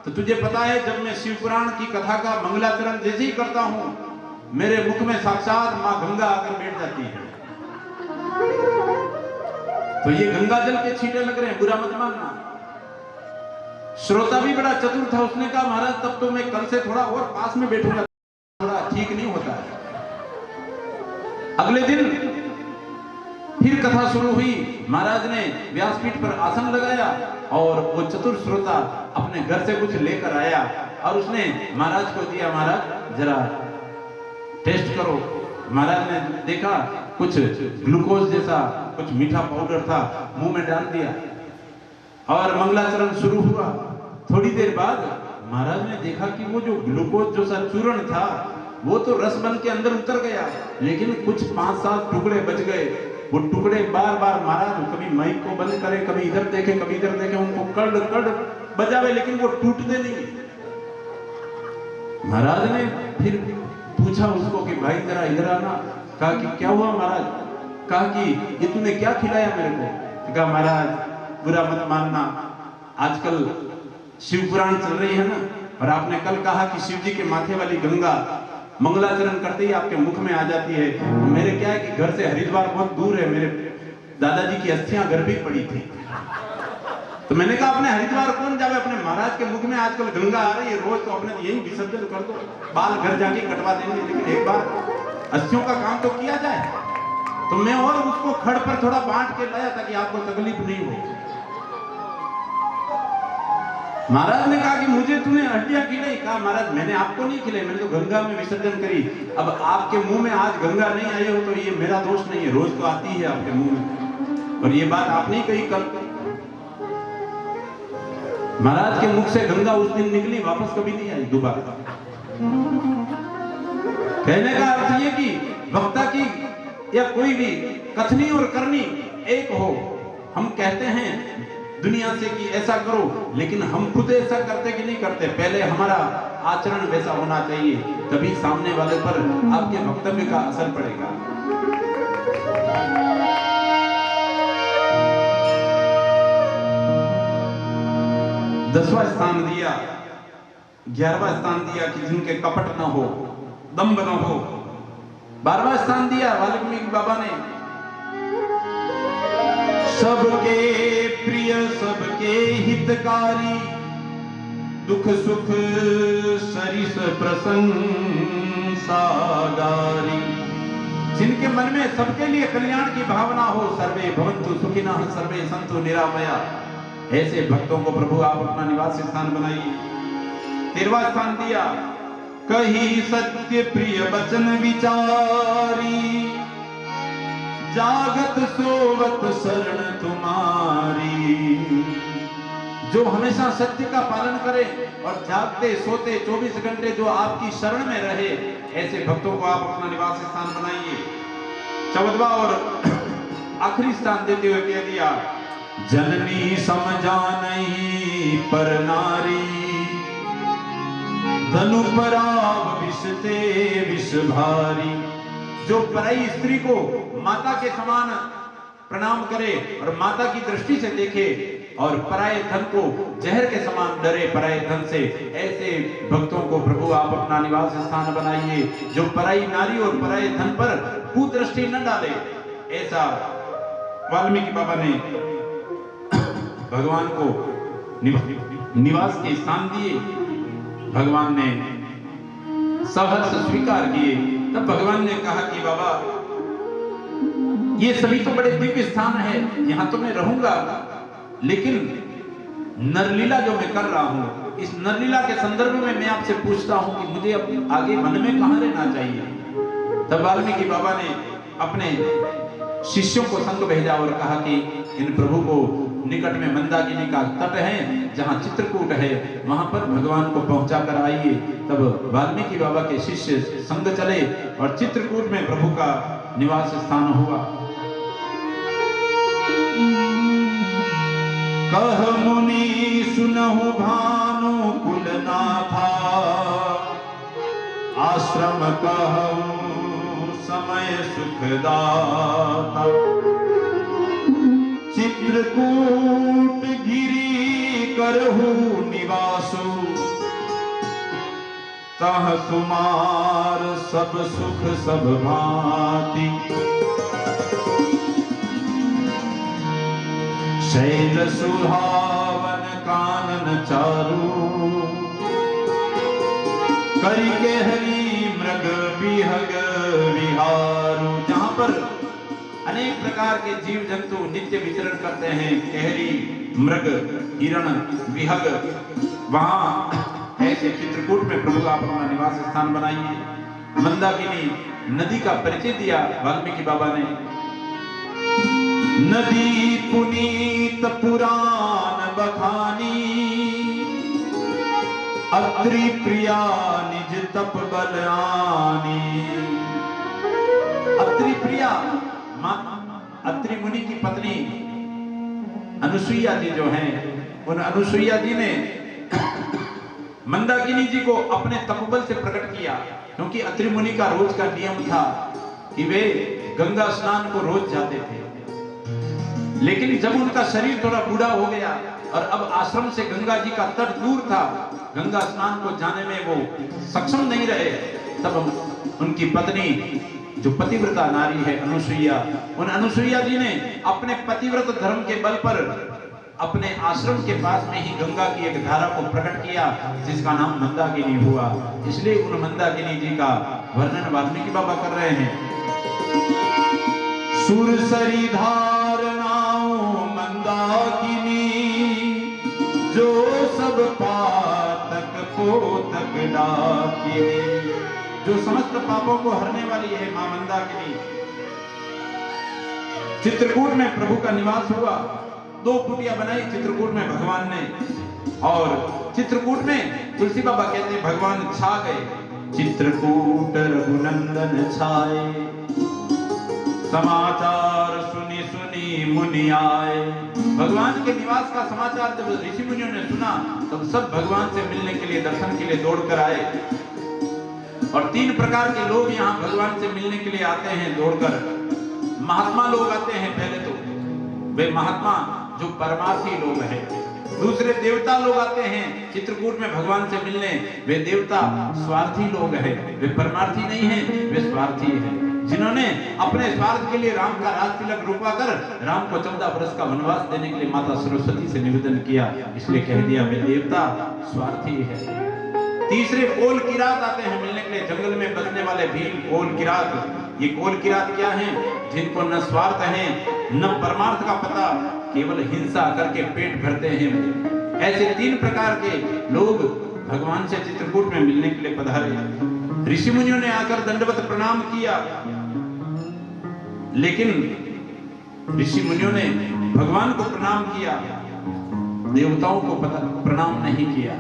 तो तुझे पता है जब मैं शिव पुराण की कथा का मंगलाचरण जैसे ही करता हूं, मेरे मुख में साक्षात मां गंगा आकर बैठ जाती है। तो ये गंगा जल के छींटे लग रहे हैं, बुरा मत मानना। श्रोता भी बड़ा चतुर था, उसने कहा महाराज तब तो मैं कल से थोड़ा और पास में बैठूंगा, थोड़ा ठीक नहीं होता है। अगले दिन फिर कथा शुरू हुई, महाराज ने व्यासपीठ पर आसन लगाया और वो चतुर श्रोता अपने घर से कुछ लेकर आया और उसने महाराज को दिया, महाराज जरा टेस्ट करो। महाराज ने देखा कुछ ग्लूकोज जैसा कुछ मीठा पाउडर था, मुंह में डाल दिया और मंगलाचरण शुरू हुआ। थोड़ी देर बाद महाराज ने देखा कि वो जो ग्लूकोज जैसा चूर्ण था वो तो रस बन के अंदर उतर गया, लेकिन कुछ 5-7 टुकड़े बच गए। वो टुकड़े बार बार महाराज कभी माइक को बंद करे, कभी इधर देखे, कभी इधर देखे, उनको कड़ कड़ बजावे, लेकिन वो टूटते नहीं। महाराज ने फिर पूछा उसको कि भाई जरा इधर आना। कहा कि क्या हुआ महाराज? कहा कि ये तूने क्या खिलाया मेरे को? कहा महाराज बुरा मत मानना, आजकल शिव पुराण चल रही है ना, और आपने कल कहा कि शिव जी के माथे वाली गंगा मंगलाचरण करते ही आपके मुख में आ जाती है। तो मेरे क्या है कि घर से हरिद्वार बहुत दूर है, मेरे दादाजी की अस्थियां घर भी पड़ी थी। तो मैंने कहा अपने हरिद्वार कौन जावे, अपने महाराज के मुख में आजकल गंगा आ रही है रोज, तो अपने यही विसर्जन कर दो, बाल घर जाके कटवा देंगे, लेकिन एक बार अस्थियों का काम तो किया जाए। तो मैं और उसको खड़ पर थोड़ा बांट के लाया ताकि आपको तकलीफ नहीं हो। महाराज ने कहा कि मुझे तूने हड्डियां खिलाई। कहा महाराज मैंने आपको नहीं खिलाई, मैंने तो गंगा में विसर्जन करी। अब आपके मुंह में आज गंगा नहीं आई हो तो ये मेरा दोष नहीं है, रोज तो आती है आपके मुंह में, और ये बात आपने कही कल। महाराज के मुख से गंगा उस दिन निकली, वापस कभी नहीं आई दोबारा। कहने का अर्थ ये कि वक्ता की या कोई भी कथनी और करनी एक हो। हम कहते हैं दुनिया से कि ऐसा करो, लेकिन हम खुद ऐसा करते कि नहीं करते? पहले हमारा आचरण वैसा होना चाहिए, तभी सामने वाले पर आपके वक्तव्य का असर पड़ेगा। 10वां स्थान दिया, 11वां स्थान दिया कि जिनके कपट न हो, दंभ न हो। 12वां स्थान दिया वाल्मीकि बाबा ने, सबके प्रिय सबके हितकारी, दुख सुख सरिस प्रसंसागारी। जिनके मन में सबके लिए कल्याण की भावना हो, सर्वे भवन्तु सुखिनः सर्वे सन्तु निरामया, ऐसे भक्तों को प्रभु आप अपना निवास स्थान बनाइए। 13वां स्थान दिया, कही सत्य प्रिय वचन विचारी, जागत सोवत शरण तुम्हारी। जो हमेशा सत्य का पालन करे और जागते सोते 24 घंटे जो आपकी शरण में रहे, ऐसे भक्तों को आप अपना निवास स्थान बनाइए। 14वां और आखिरी स्थान देते हुए कह दिया, जननी समझा नहीं पर नारी, धनु पराव विष ते विष भारी। जो पराई स्त्री को माता के समान प्रणाम करे और माता की दृष्टि से देखे, और पराये धन को जहर के समान डरे पराये धन से, ऐसे भक्तों को प्रभु आप अपना निवास स्थान बनाइए। जो पराई नारी और पराये धन पर कुदृष्टि न डाले, ऐसा वाल्मीकि बाबा ने भगवान को निवास के स्थान दिए। भगवान ने सहर्ष स्वीकार किए। तब भगवान ने कहा कि बाबा ये सभी तो बड़े दिव्य स्थान है, यहां तो मैं रहूंगा, लेकिन नरलीला जो मैं कर रहा हूं, इस नरलीला के संदर्भ में मैं आपसे पूछता हूं कि मुझे अब आगे वन में कहां रहना चाहिए। तब वाल्मीकि बाबा ने अपने शिष्यों को संग भेजा और कहा कि इन प्रभु को निकट में मंदाकिनी का तट है, जहां चित्रकूट है, वहां पर भगवान को पहुंचा कर आइए। तब वाल्मीकि बाबा के शिष्य संग चले और चित्रकूट में प्रभु का निवास स्थान हुआ। कह मुनि सुनहु भानु कुलनाथा, आश्रम कहूं समय सुखदाता। चित्रकूट गिरी करहु निवासो, तह तुमार सब सुख सब भांति। शैल सुहावन कानन चारु, करी के हरि मृग विहग विहारू। जहां पर अनेक प्रकार के जीव जंतु नित्य विचरण करते हैं, केहरी, मृग, हिरण, विहग, वहां ऐसे चित्रकूट में प्रभु आप अपना निवास स्थान बनाइए। मंदाकिनी नदी का परिचय दिया वाल्मीकि बाबा ने। नदी पुनीत पुराण बखानी, अत्रि प्रिया निज तप बलआनी। अत्रि प्रिया अत्रि मुनि की पत्नी अनुसुईया जी जो हैं, उन अनुसुईया जी ने मंदाकिनी जी को अपने तपोबल से प्रकट किया, क्योंकि अत्रि मुनि का रोज का नियम था कि वे गंगा स्नान को रोज जाते थे। लेकिन जब उनका शरीर थोड़ा बूढ़ा हो गया और अब आश्रम से गंगा जी का तट दूर था, गंगा स्नान को जाने में वो सक्षम नहीं रहे, तब उनकी पत्नी जो पतिव्रता नारी है अनुसुईया, उन अनुसुईया जी ने अपने पतिव्रत धर्म के बल पर अपने आश्रम के पास में ही गंगा की एक धारा को प्रकट किया, जिसका नाम मंदाकिनी हुआ। इसलिए उन मंदाकिनी जी का वर्णन वाल्मीकि बाबा कर रहे हैं। सुरसरी धार नाउ मंदाकिनी, जो सब पातक पोतक डाकिनी। जो समस्त पापों को हरने वाली है मां मंदाकिनी। चित्रकूट में प्रभु का निवास हुआ। 2 कुटिया बनाई चित्रकूट में भगवान ने, और चित्रकूट में तुलसी बाबा कहते हैं भगवान छा गए। चित्रकूट रघुनंदन छाए, समाचार सुनी सुनी मुनि आए। भगवान के निवास का समाचार जब ऋषि मुनियों ने सुना, तब सब भगवान से मिलने के लिए, दर्शन के लिए दौड़कर आए। और 3 प्रकार के लोग यहाँ भगवान से मिलने के लिए आते हैं दौड़कर। महात्मा लोग आते हैं पहले तो, वे महात्मा जो परमार्थी लोग हैं। दूसरे देवता लोग आते हैं चित्रकूट में भगवान से मिलने, वे देवता स्वार्थी लोग हैं, वे परमार्थी नहीं हैं, वे स्वार्थी हैं, जिन्होंने अपने स्वार्थ के लिए राम का राज तिलक रुकवा कर राम को 14 वर्ष का वनवास देने के लिए माता सरस्वती से निवेदन किया, इसलिए कह दिया वे देवता स्वार्थी है। तीसरे कोल किरात आते हैं मिलने के लिए, जंगल में बसने वाले भीम कोल किरात। ये कोल किरात क्या हैं? जिनको न स्वार्थ है न परमार्थ का पता, केवल हिंसा करके पेट भरते हैं। ऐसे 3 प्रकार के लोग भगवान से चित्रकूट में मिलने के लिए पधारे। ऋषि मुनियों ने आकर दंडवत प्रणाम किया, लेकिन ऋषि मुनियों ने भगवान को प्रणाम किया, देवताओं को प्रणाम नहीं किया,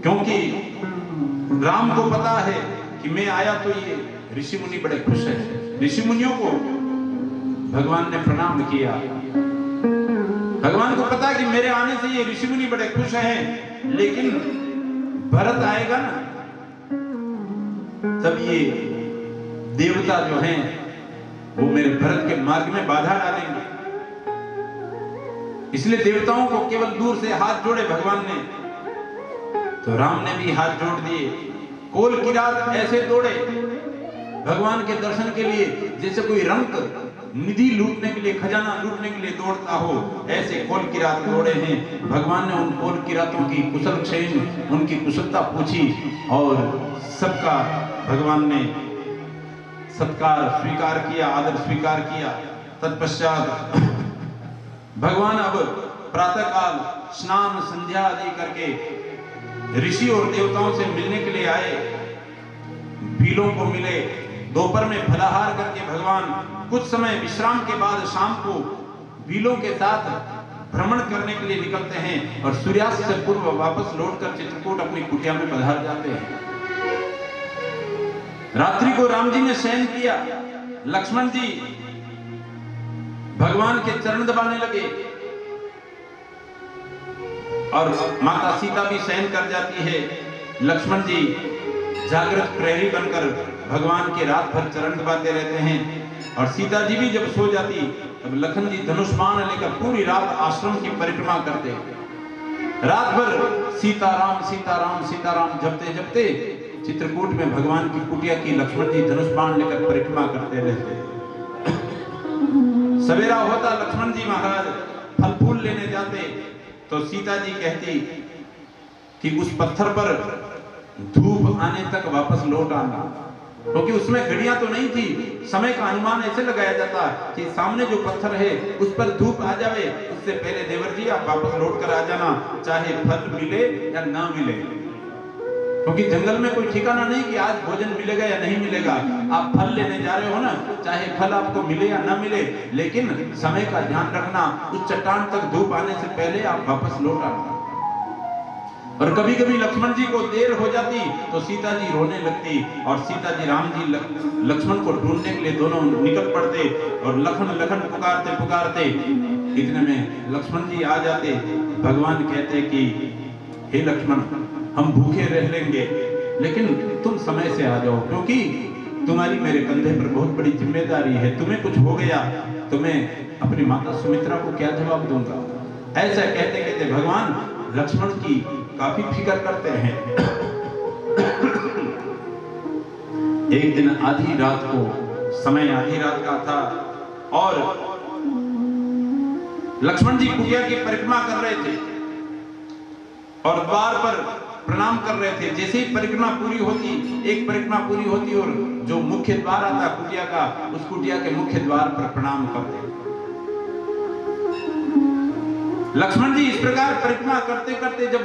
क्योंकि राम को पता है कि मैं आया तो ये ऋषि मुनि बड़े खुश हैं। ऋषि मुनियों को भगवान ने प्रणाम किया। भगवान को पता कि मेरे आने से ये ऋषि मुनि बड़े खुश हैं, लेकिन भरत आएगा ना, तब ये देवता जो हैं वो मेरे भरत के मार्ग में बाधा डालेंगे। इसलिए देवताओं को केवल दूर से हाथ जोड़े भगवान ने, तो राम ने भी हाथ जोड़ दिए। कोल किरात ऐसे दौड़े भगवान के दर्शन के लिए, जैसे कोई रंक निधि लूटने के लिए, खजाना लूटने के लिए दौड़ता हो, ऐसे कोल किरात दौड़े हैं। भगवान ने उन कोल किरातों की कुशल क्षेम, उनकी कुशलता पूछी, और सबका भगवान ने सत्कार स्वीकार किया, आदर स्वीकार किया। तत्पश्चात भगवान अब प्रातःकाल स्नान संध्या आदि करके ऋषि और देवताओं से मिलने के लिए आए। भीलों को मिले, दोपहर में फलाहार करके भगवान कुछ समय विश्राम के बाद शाम को भीलों के साथ भ्रमण करने के लिए निकलते हैं, और सूर्यास्त से पूर्व वापस लौटकर चित्रकूट अपनी कुटिया में पधार जाते हैं। रात्रि को राम जी ने शयन किया, लक्ष्मण जी भगवान के चरण दबाने लगे, और माता सीता भी शयन कर जाती है। लक्ष्मण जी जागृत प्रहरी बनकर भगवान के रात भर चरण दबाते रहते हैं, और सीता जी भी जब सो जाती, तब लखन जी धनुष बाण लेकर पूरी रात आश्रम की परिक्रमा करते। रात भर सीताराम सीताराम सीताराम जपते जपते चित्रकूट में भगवान की कुटिया की लक्ष्मण जी धनुष बाण लेकर परिक्रमा करते रहते। सवेरा होता, लक्ष्मण जी महाराज फल फूल लेने जाते तो सीता जी कहती कि उस पत्थर पर धूप आने तक वापस लौट आना, क्योंकि उसमें घड़ियां तो नहीं थी। समय का अनुमान ऐसे लगाया जाता कि सामने जो पत्थर है उस पर धूप आ जावे, उससे पहले देवर जी आप वापस लौट कर आ जाना, चाहे फल मिले या ना मिले, क्योंकि जंगल में कोई ठिकाना नहीं कि आज भोजन मिलेगा या नहीं मिलेगा। आप फल लेने जा रहे हो ना, चाहे फल आपको मिले या ना मिले, लेकिन समय का ध्यान रखना, उस चट्टान तक धूप आने से पहले आप वापस लौट आना। और कभी कभी लक्ष्मण जी को देर हो जाती तो सीता जी रोने लगती और सीता जी राम जी लक्ष्मण को ढूंढने के लिए दोनों निकल पड़ते और लखन लखन पुकारते पुकारते इतने में लक्ष्मण जी आ जाते। भगवान कहते कि हे लक्ष्मण, हम भूखे रह लेंगे लेकिन तुम समय से आ जाओ, क्योंकि तुम्हारी मेरे कंधे पर बहुत बड़ी जिम्मेदारी है। तुम्हें कुछ हो गया तो मैं अपनी माता सुमित्रा को क्या जवाब दूंगा। ऐसा कहते कहते भगवान लक्ष्मण की काफी फिक्र करते हैं। एक दिन आधी रात को, समय आधी रात का था और लक्ष्मण जी कुटिया की परिक्रमा कर रहे थे और द्वार पर प्रणाम कर रहे थे। जैसे ही परिक्रमा पूरी होती, एक परिक्रमा पूरी होती और जो मुख्य द्वार आता कुटिया का, उस कुटिया के मुख्य द्वार पर प्रणाम करते। लक्ष्मण जी इस प्रकार परिक्रमा करते करते जब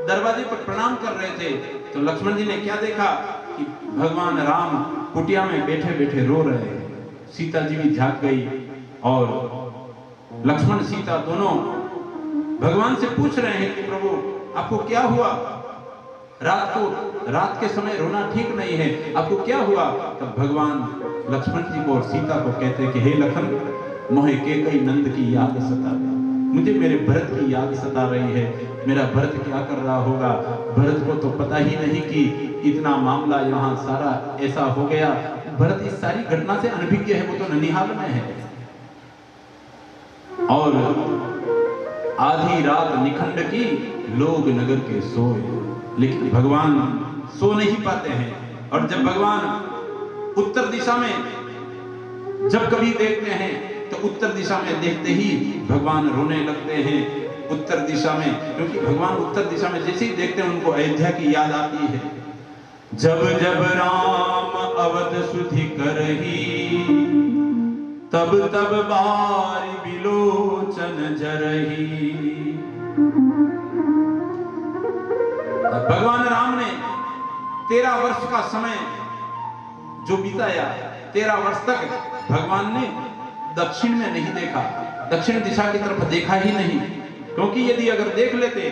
दरवाजे पर प्रणाम कर रहे थे तो लक्ष्मण जी ने क्या देखा कि भगवान राम कुटिया में बैठे बैठे रो रहे हैं। सीता जी भी झांक गई और लक्ष्मण सीता दोनों भगवान से पूछ रहे हैं कि प्रभु आपको क्या हुआ, रात के समय रोना ठीक नहीं है, आपको क्या हुआ। तब भगवान लक्ष्मण जी को और सीता को कहते कि हे लखन, मोहे केकई नंद की याद सता रही, मुझे मेरे भरत की याद सता रही है। मेरा भरत क्या कर रहा होगा, भरत को तो पता ही नहीं कि इतना मामला यहाँ सारा ऐसा हो गया। भरत इस सारी घटना से अनभिज्ञ है, वो तो ननिहाल में है। और आधी रात निखंड की लोग नगर के सोए, लेकिन भगवान सो नहीं पाते हैं। और जब भगवान उत्तर दिशा में जब कभी देखते हैं तो उत्तर दिशा में देखते ही भगवान रोने लगते हैं। उत्तर दिशा में, क्योंकि भगवान उत्तर दिशा में जैसे ही देखते हैं उनको अयोध्या की याद आती है। जब जब राम अवध सुधि करही, तब तब बारी बिलोचन जरही। भगवान राम ने 13 वर्ष का समय जो बिताया, 13 वर्ष तक भगवान ने दक्षिण में नहीं देखा, दक्षिण दिशा की तरफ देखा ही नहीं, क्योंकि यदि अगर देख लेते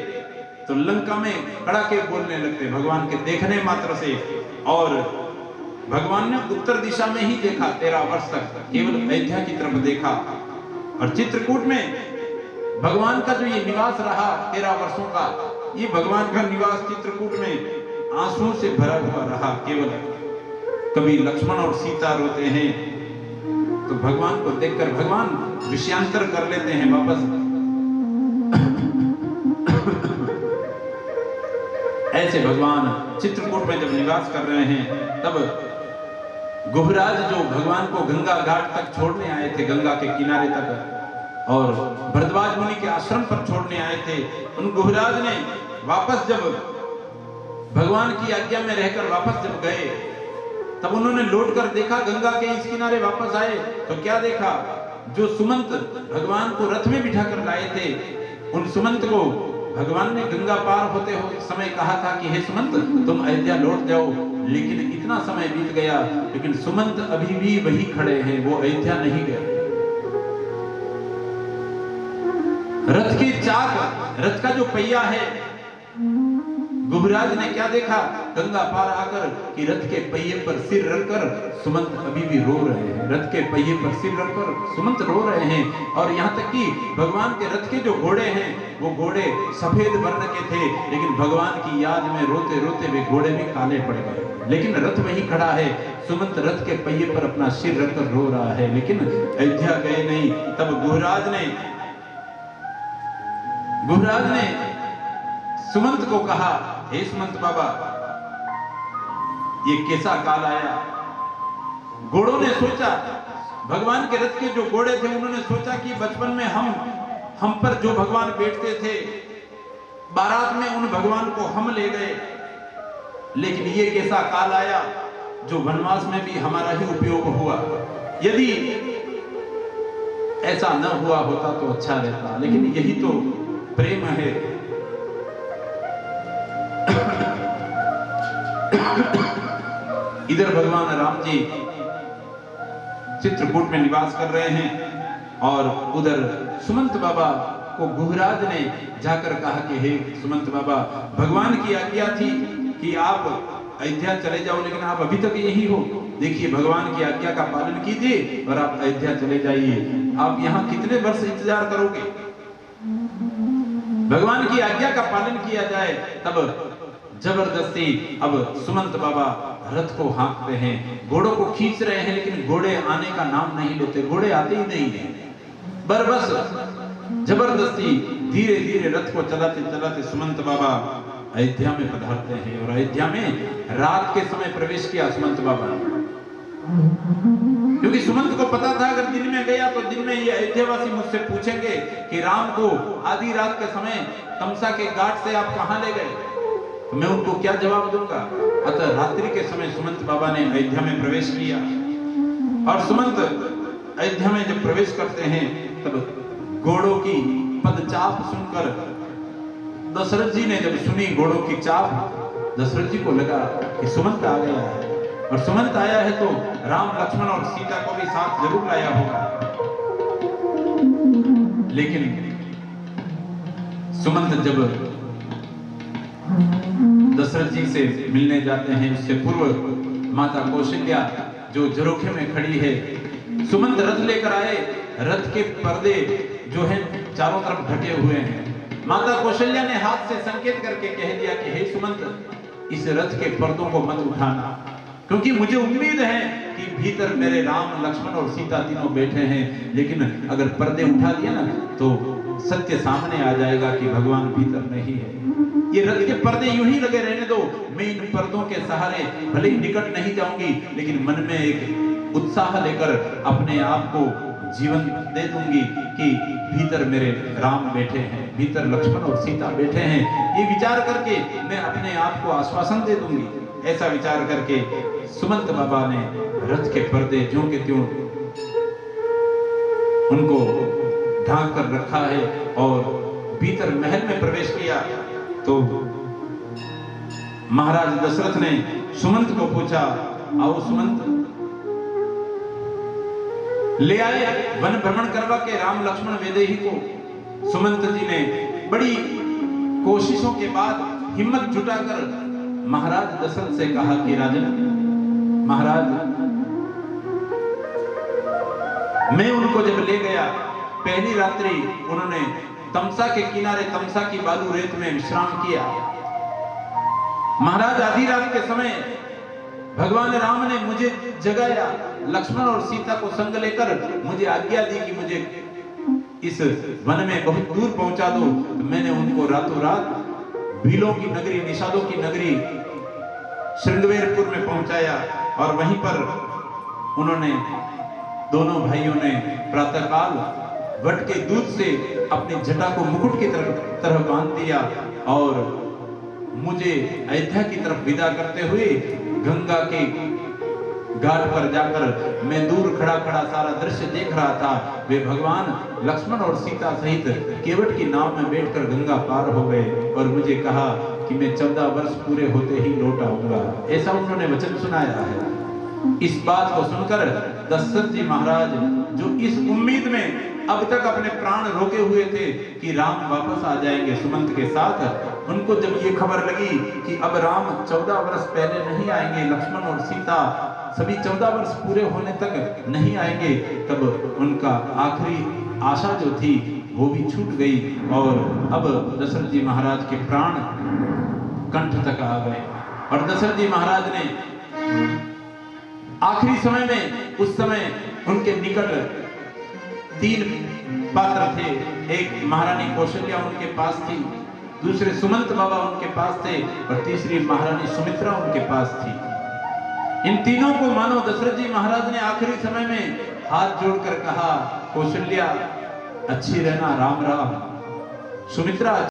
तो लंका में कड़ाके बोलने लगते भगवान के देखने मात्र से। और भगवान ने उत्तर दिशा में ही देखा 13 वर्ष तक, केवल अयोध्या की तरफ देखा। और चित्रकूट में भगवान का जो ये निवास रहा 13 वर्षों का, ये भगवान का निवास चित्रकूट में आंसुओं से भरा हुआ रहा। केवल कभी लक्ष्मण और सीता रोते हैं तो भगवान को देखकर भगवान विषयांतर कर लेते हैं वापस। ऐसे भगवान चित्रकूट में जब निवास कर रहे हैं तब गुहराज जो भगवान को गंगा घाट तक छोड़ने आए थे, गंगा के किनारे तक, और भरद्वाज मुनि के आश्रम पर छोड़ने आए थे, उन गुहराज ने वापस जब भगवान की आज्ञा में रहकर वापस जब गए तब उन्होंने लौट कर देखा, गंगा के इस किनारे वापस आए तो क्या देखा, जो सुमंत भगवान को रथ में बिठाकर लाए थे, उन सुमंत को भगवान ने गंगा पार होते समय कहा था कि हे सुमंत तुम अयोध्या लौट जाओ। लेकिन इतना समय बीत गया लेकिन सुमंत अभी भी वही खड़े हैं, वो अयोध्या नहीं गए। रथ की चाक, रथ का जो पहिया है, गुहराज ने क्या देखा, गंगा पार आकर कि रथ के पहिए पर सिर रखकर सुमंत अभी भी रो रहे हैं, रथ के पहिए पर सिर रखकर सुमंत रो रहे हैं। और यहाँ तक कि भगवान के रथ के जो घोड़े हैं वो घोड़े सफेद वर्ण के थे, लेकिन भगवान की याद में रोते रोते वे घोड़े भी काले पड़ गए, लेकिन रथ वही खड़ा है। सुमंत रथ के पहिए पर अपना सिर रखकर रो रहा है, लेकिन अयोध्या गए नहीं। तब गुहराज ने सुमंत को कहा, हे सुमंत बाबा, ये कैसा काल आया। घोड़ों ने सोचा, भगवान के रथ के जो घोड़े थे उन्होंने सोचा कि बचपन में हम पर जो भगवान बैठते थे, बारात में उन भगवान को हम ले गए, लेकिन ये कैसा काल आया जो वनवास में भी हमारा ही उपयोग हुआ। यदि ऐसा न हुआ होता तो अच्छा रहता, लेकिन यही तो प्रेम है। इधर भगवान राम जी चित्रकूट में निवास कर रहे हैं और उधर सुमंत बाबा को गुहराज ने जाकर कहा कि हे सुमंत बाबा, भगवान की आज्ञा थी कि आप अयोध्या चले जाओ, लेकिन आप अभी तक यही हो। देखिए, भगवान की आज्ञा का पालन कीजिए और आप अयोध्या चले जाइए। आप यहाँ कितने वर्ष इंतजार करोगे? भगवान की आज्ञा का पालन किया जाए। तब जबरदस्ती अब सुमंत बाबा रथ को हाँकते हैं, घोड़ों को खींच रहे हैं, लेकिन घोड़े आने का नाम नहीं लेते, घोड़े आते ही नहीं है। बस जबरदस्ती धीरे धीरे रथ को चलाते चलाते सुमंत बाबा अयोध्या में पधारते हैं और अयोध्या में रात के समय प्रवेश किया सुमंत बाबा ने, क्योंकि सुमंत को पता था अगर दिन में गया तो दिन में ये अयोध्यावासी मुझसे पूछेंगे कि राम को आधी रात के समय तमसा के घाट से आप कहां ले गए, तो मैं उनको क्या जवाब दूंगा। अतः रात्रि के समय सुमंत बाबा ने अयोध्या में प्रवेश किया और सुमंत अयोध्या में जब प्रवेश करते हैं तब घोड़ों की पदचाप सुनकर दशरथ जी ने जब सुनी घोड़ों की चाप, दशरथ जी को लगा कि सुमंत आ गया है, और सुमंत आया है तो राम लक्ष्मण और सीता को भी साथ जरूर लाया होगा। लेकिन सुमंत जब दशरथ जी से मिलने जाते हैं, उससे पूर्व माता कौशल्या जो झरोखे में खड़ी है, सुमंत रथ लेकर आए, रथ के पर्दे जो हैं चारों तरफ ढके हुए हैं। माता कौशल्या ने हाथ से संकेत करके कह दिया कि हे सुमंत, इस रथ के पर्दों को मत उठाना, क्योंकि मुझे उम्मीद है कि भीतर मेरे राम लक्ष्मण और सीता तीनों बैठे हैं, लेकिन अगर पर्दे उठा दिए ना तो सत्य सामने आ जाएगा कि भगवान भीतर नहीं है। ये रथ के पर्दे यूं ही लगे रहने दो, मैं इन पर्दों के सहारे भले ही निकट नहीं जाऊंगी, लेकिन मन में एक उत्साह लेकर अपने आप को जीवन दे दूंगी कि भीतर मेरे राम बैठे हैं, भीतर लक्ष्मण और सीता बैठे हैं। ये विचार करके मैं अपने आप को आश्वासन दे दूंगी। ऐसा विचार करके सुमंत बाबा ने रथ के पर्दे ज्यों के त्यों उनको ढांक कर रखा है और भीतर महल में प्रवेश किया। तो महाराज दशरथ ने सुमंत को पूछा, आओ सुमंत, ले आए वन भ्रमण करवा के राम लक्ष्मण वैदेही को। सुमंत जी ने बड़ी कोशिशों के बाद हिम्मत जुटाकर महाराज दशरथ से कहा कि राजन महाराज, मैं उनको जब ले गया, पहली रात्रि उन्होंने तमसा के किनारे तमसा की बालू रेत में विश्राम किया। महाराज आधी रात के समय भगवान राम ने मुझे जगाया, लक्ष्मण और सीता को संग लेकर मुझे आज्ञा दी कि मुझे इस वन में बहुत दूर पहुंचा दो। तो मैंने उनको रातों रात भीलों की नगरी, निषादों की नगरी श्रृंगवेरपुर में पहुंचाया और वहीं पर उन्होंने, दोनों भाइयों ने प्रातःकाल वट के दूध से अपनी जटा को मुकुट की तरह बांध दिया और मुझे अयोध्या की तरफ विदा करते हुए गंगा के घाट पर जाकर मैं दूर खड़ा खड़ा सारा दृश्य देख रहा था। वे भगवान लक्ष्मण और सीता सहित केवट की नाव में बैठकर गंगा पार हो गए और मुझे कहा कि मैं 14 वर्ष पूरे होते ही लौट आऊंगा। ऐसा उन्होंने वचन सुनाया है। इस बात को सुनकर दशरथ जी महाराज, जो इस उम्मीद में अब तक अपने प्राण रोके हुए थे कि राम वापस आ जाएंगे सुमंत के साथ, उनको जब ये खबर लगी कि अब राम 14 वर्ष पहले नहीं आएंगे, लक्ष्मण और सीता सभी 14 वर्ष पूरे होने तक नहीं आएंगे, तब उनका आखिरी आशा जो थी वो भी छूट गई और अब दशरथ जी महाराज के प्राण कंठ तक आ गए। और दशरथ जी महाराज ने आखिरी समय में, उस समय उनके निकट 3 पात्र थे। एक महारानी कौशल्या उनके पास थी, दूसरे सुमंत बाबा उनके पास थे और तीसरी महारानी सुमित्रा उनके पास थी। इन तीनों को मानो दशरथ जी महाराज ने आखिरी समय में हाथ जोड़कर कहा, कौशल्या अच्छी रहना, राम राम। सुमित्रा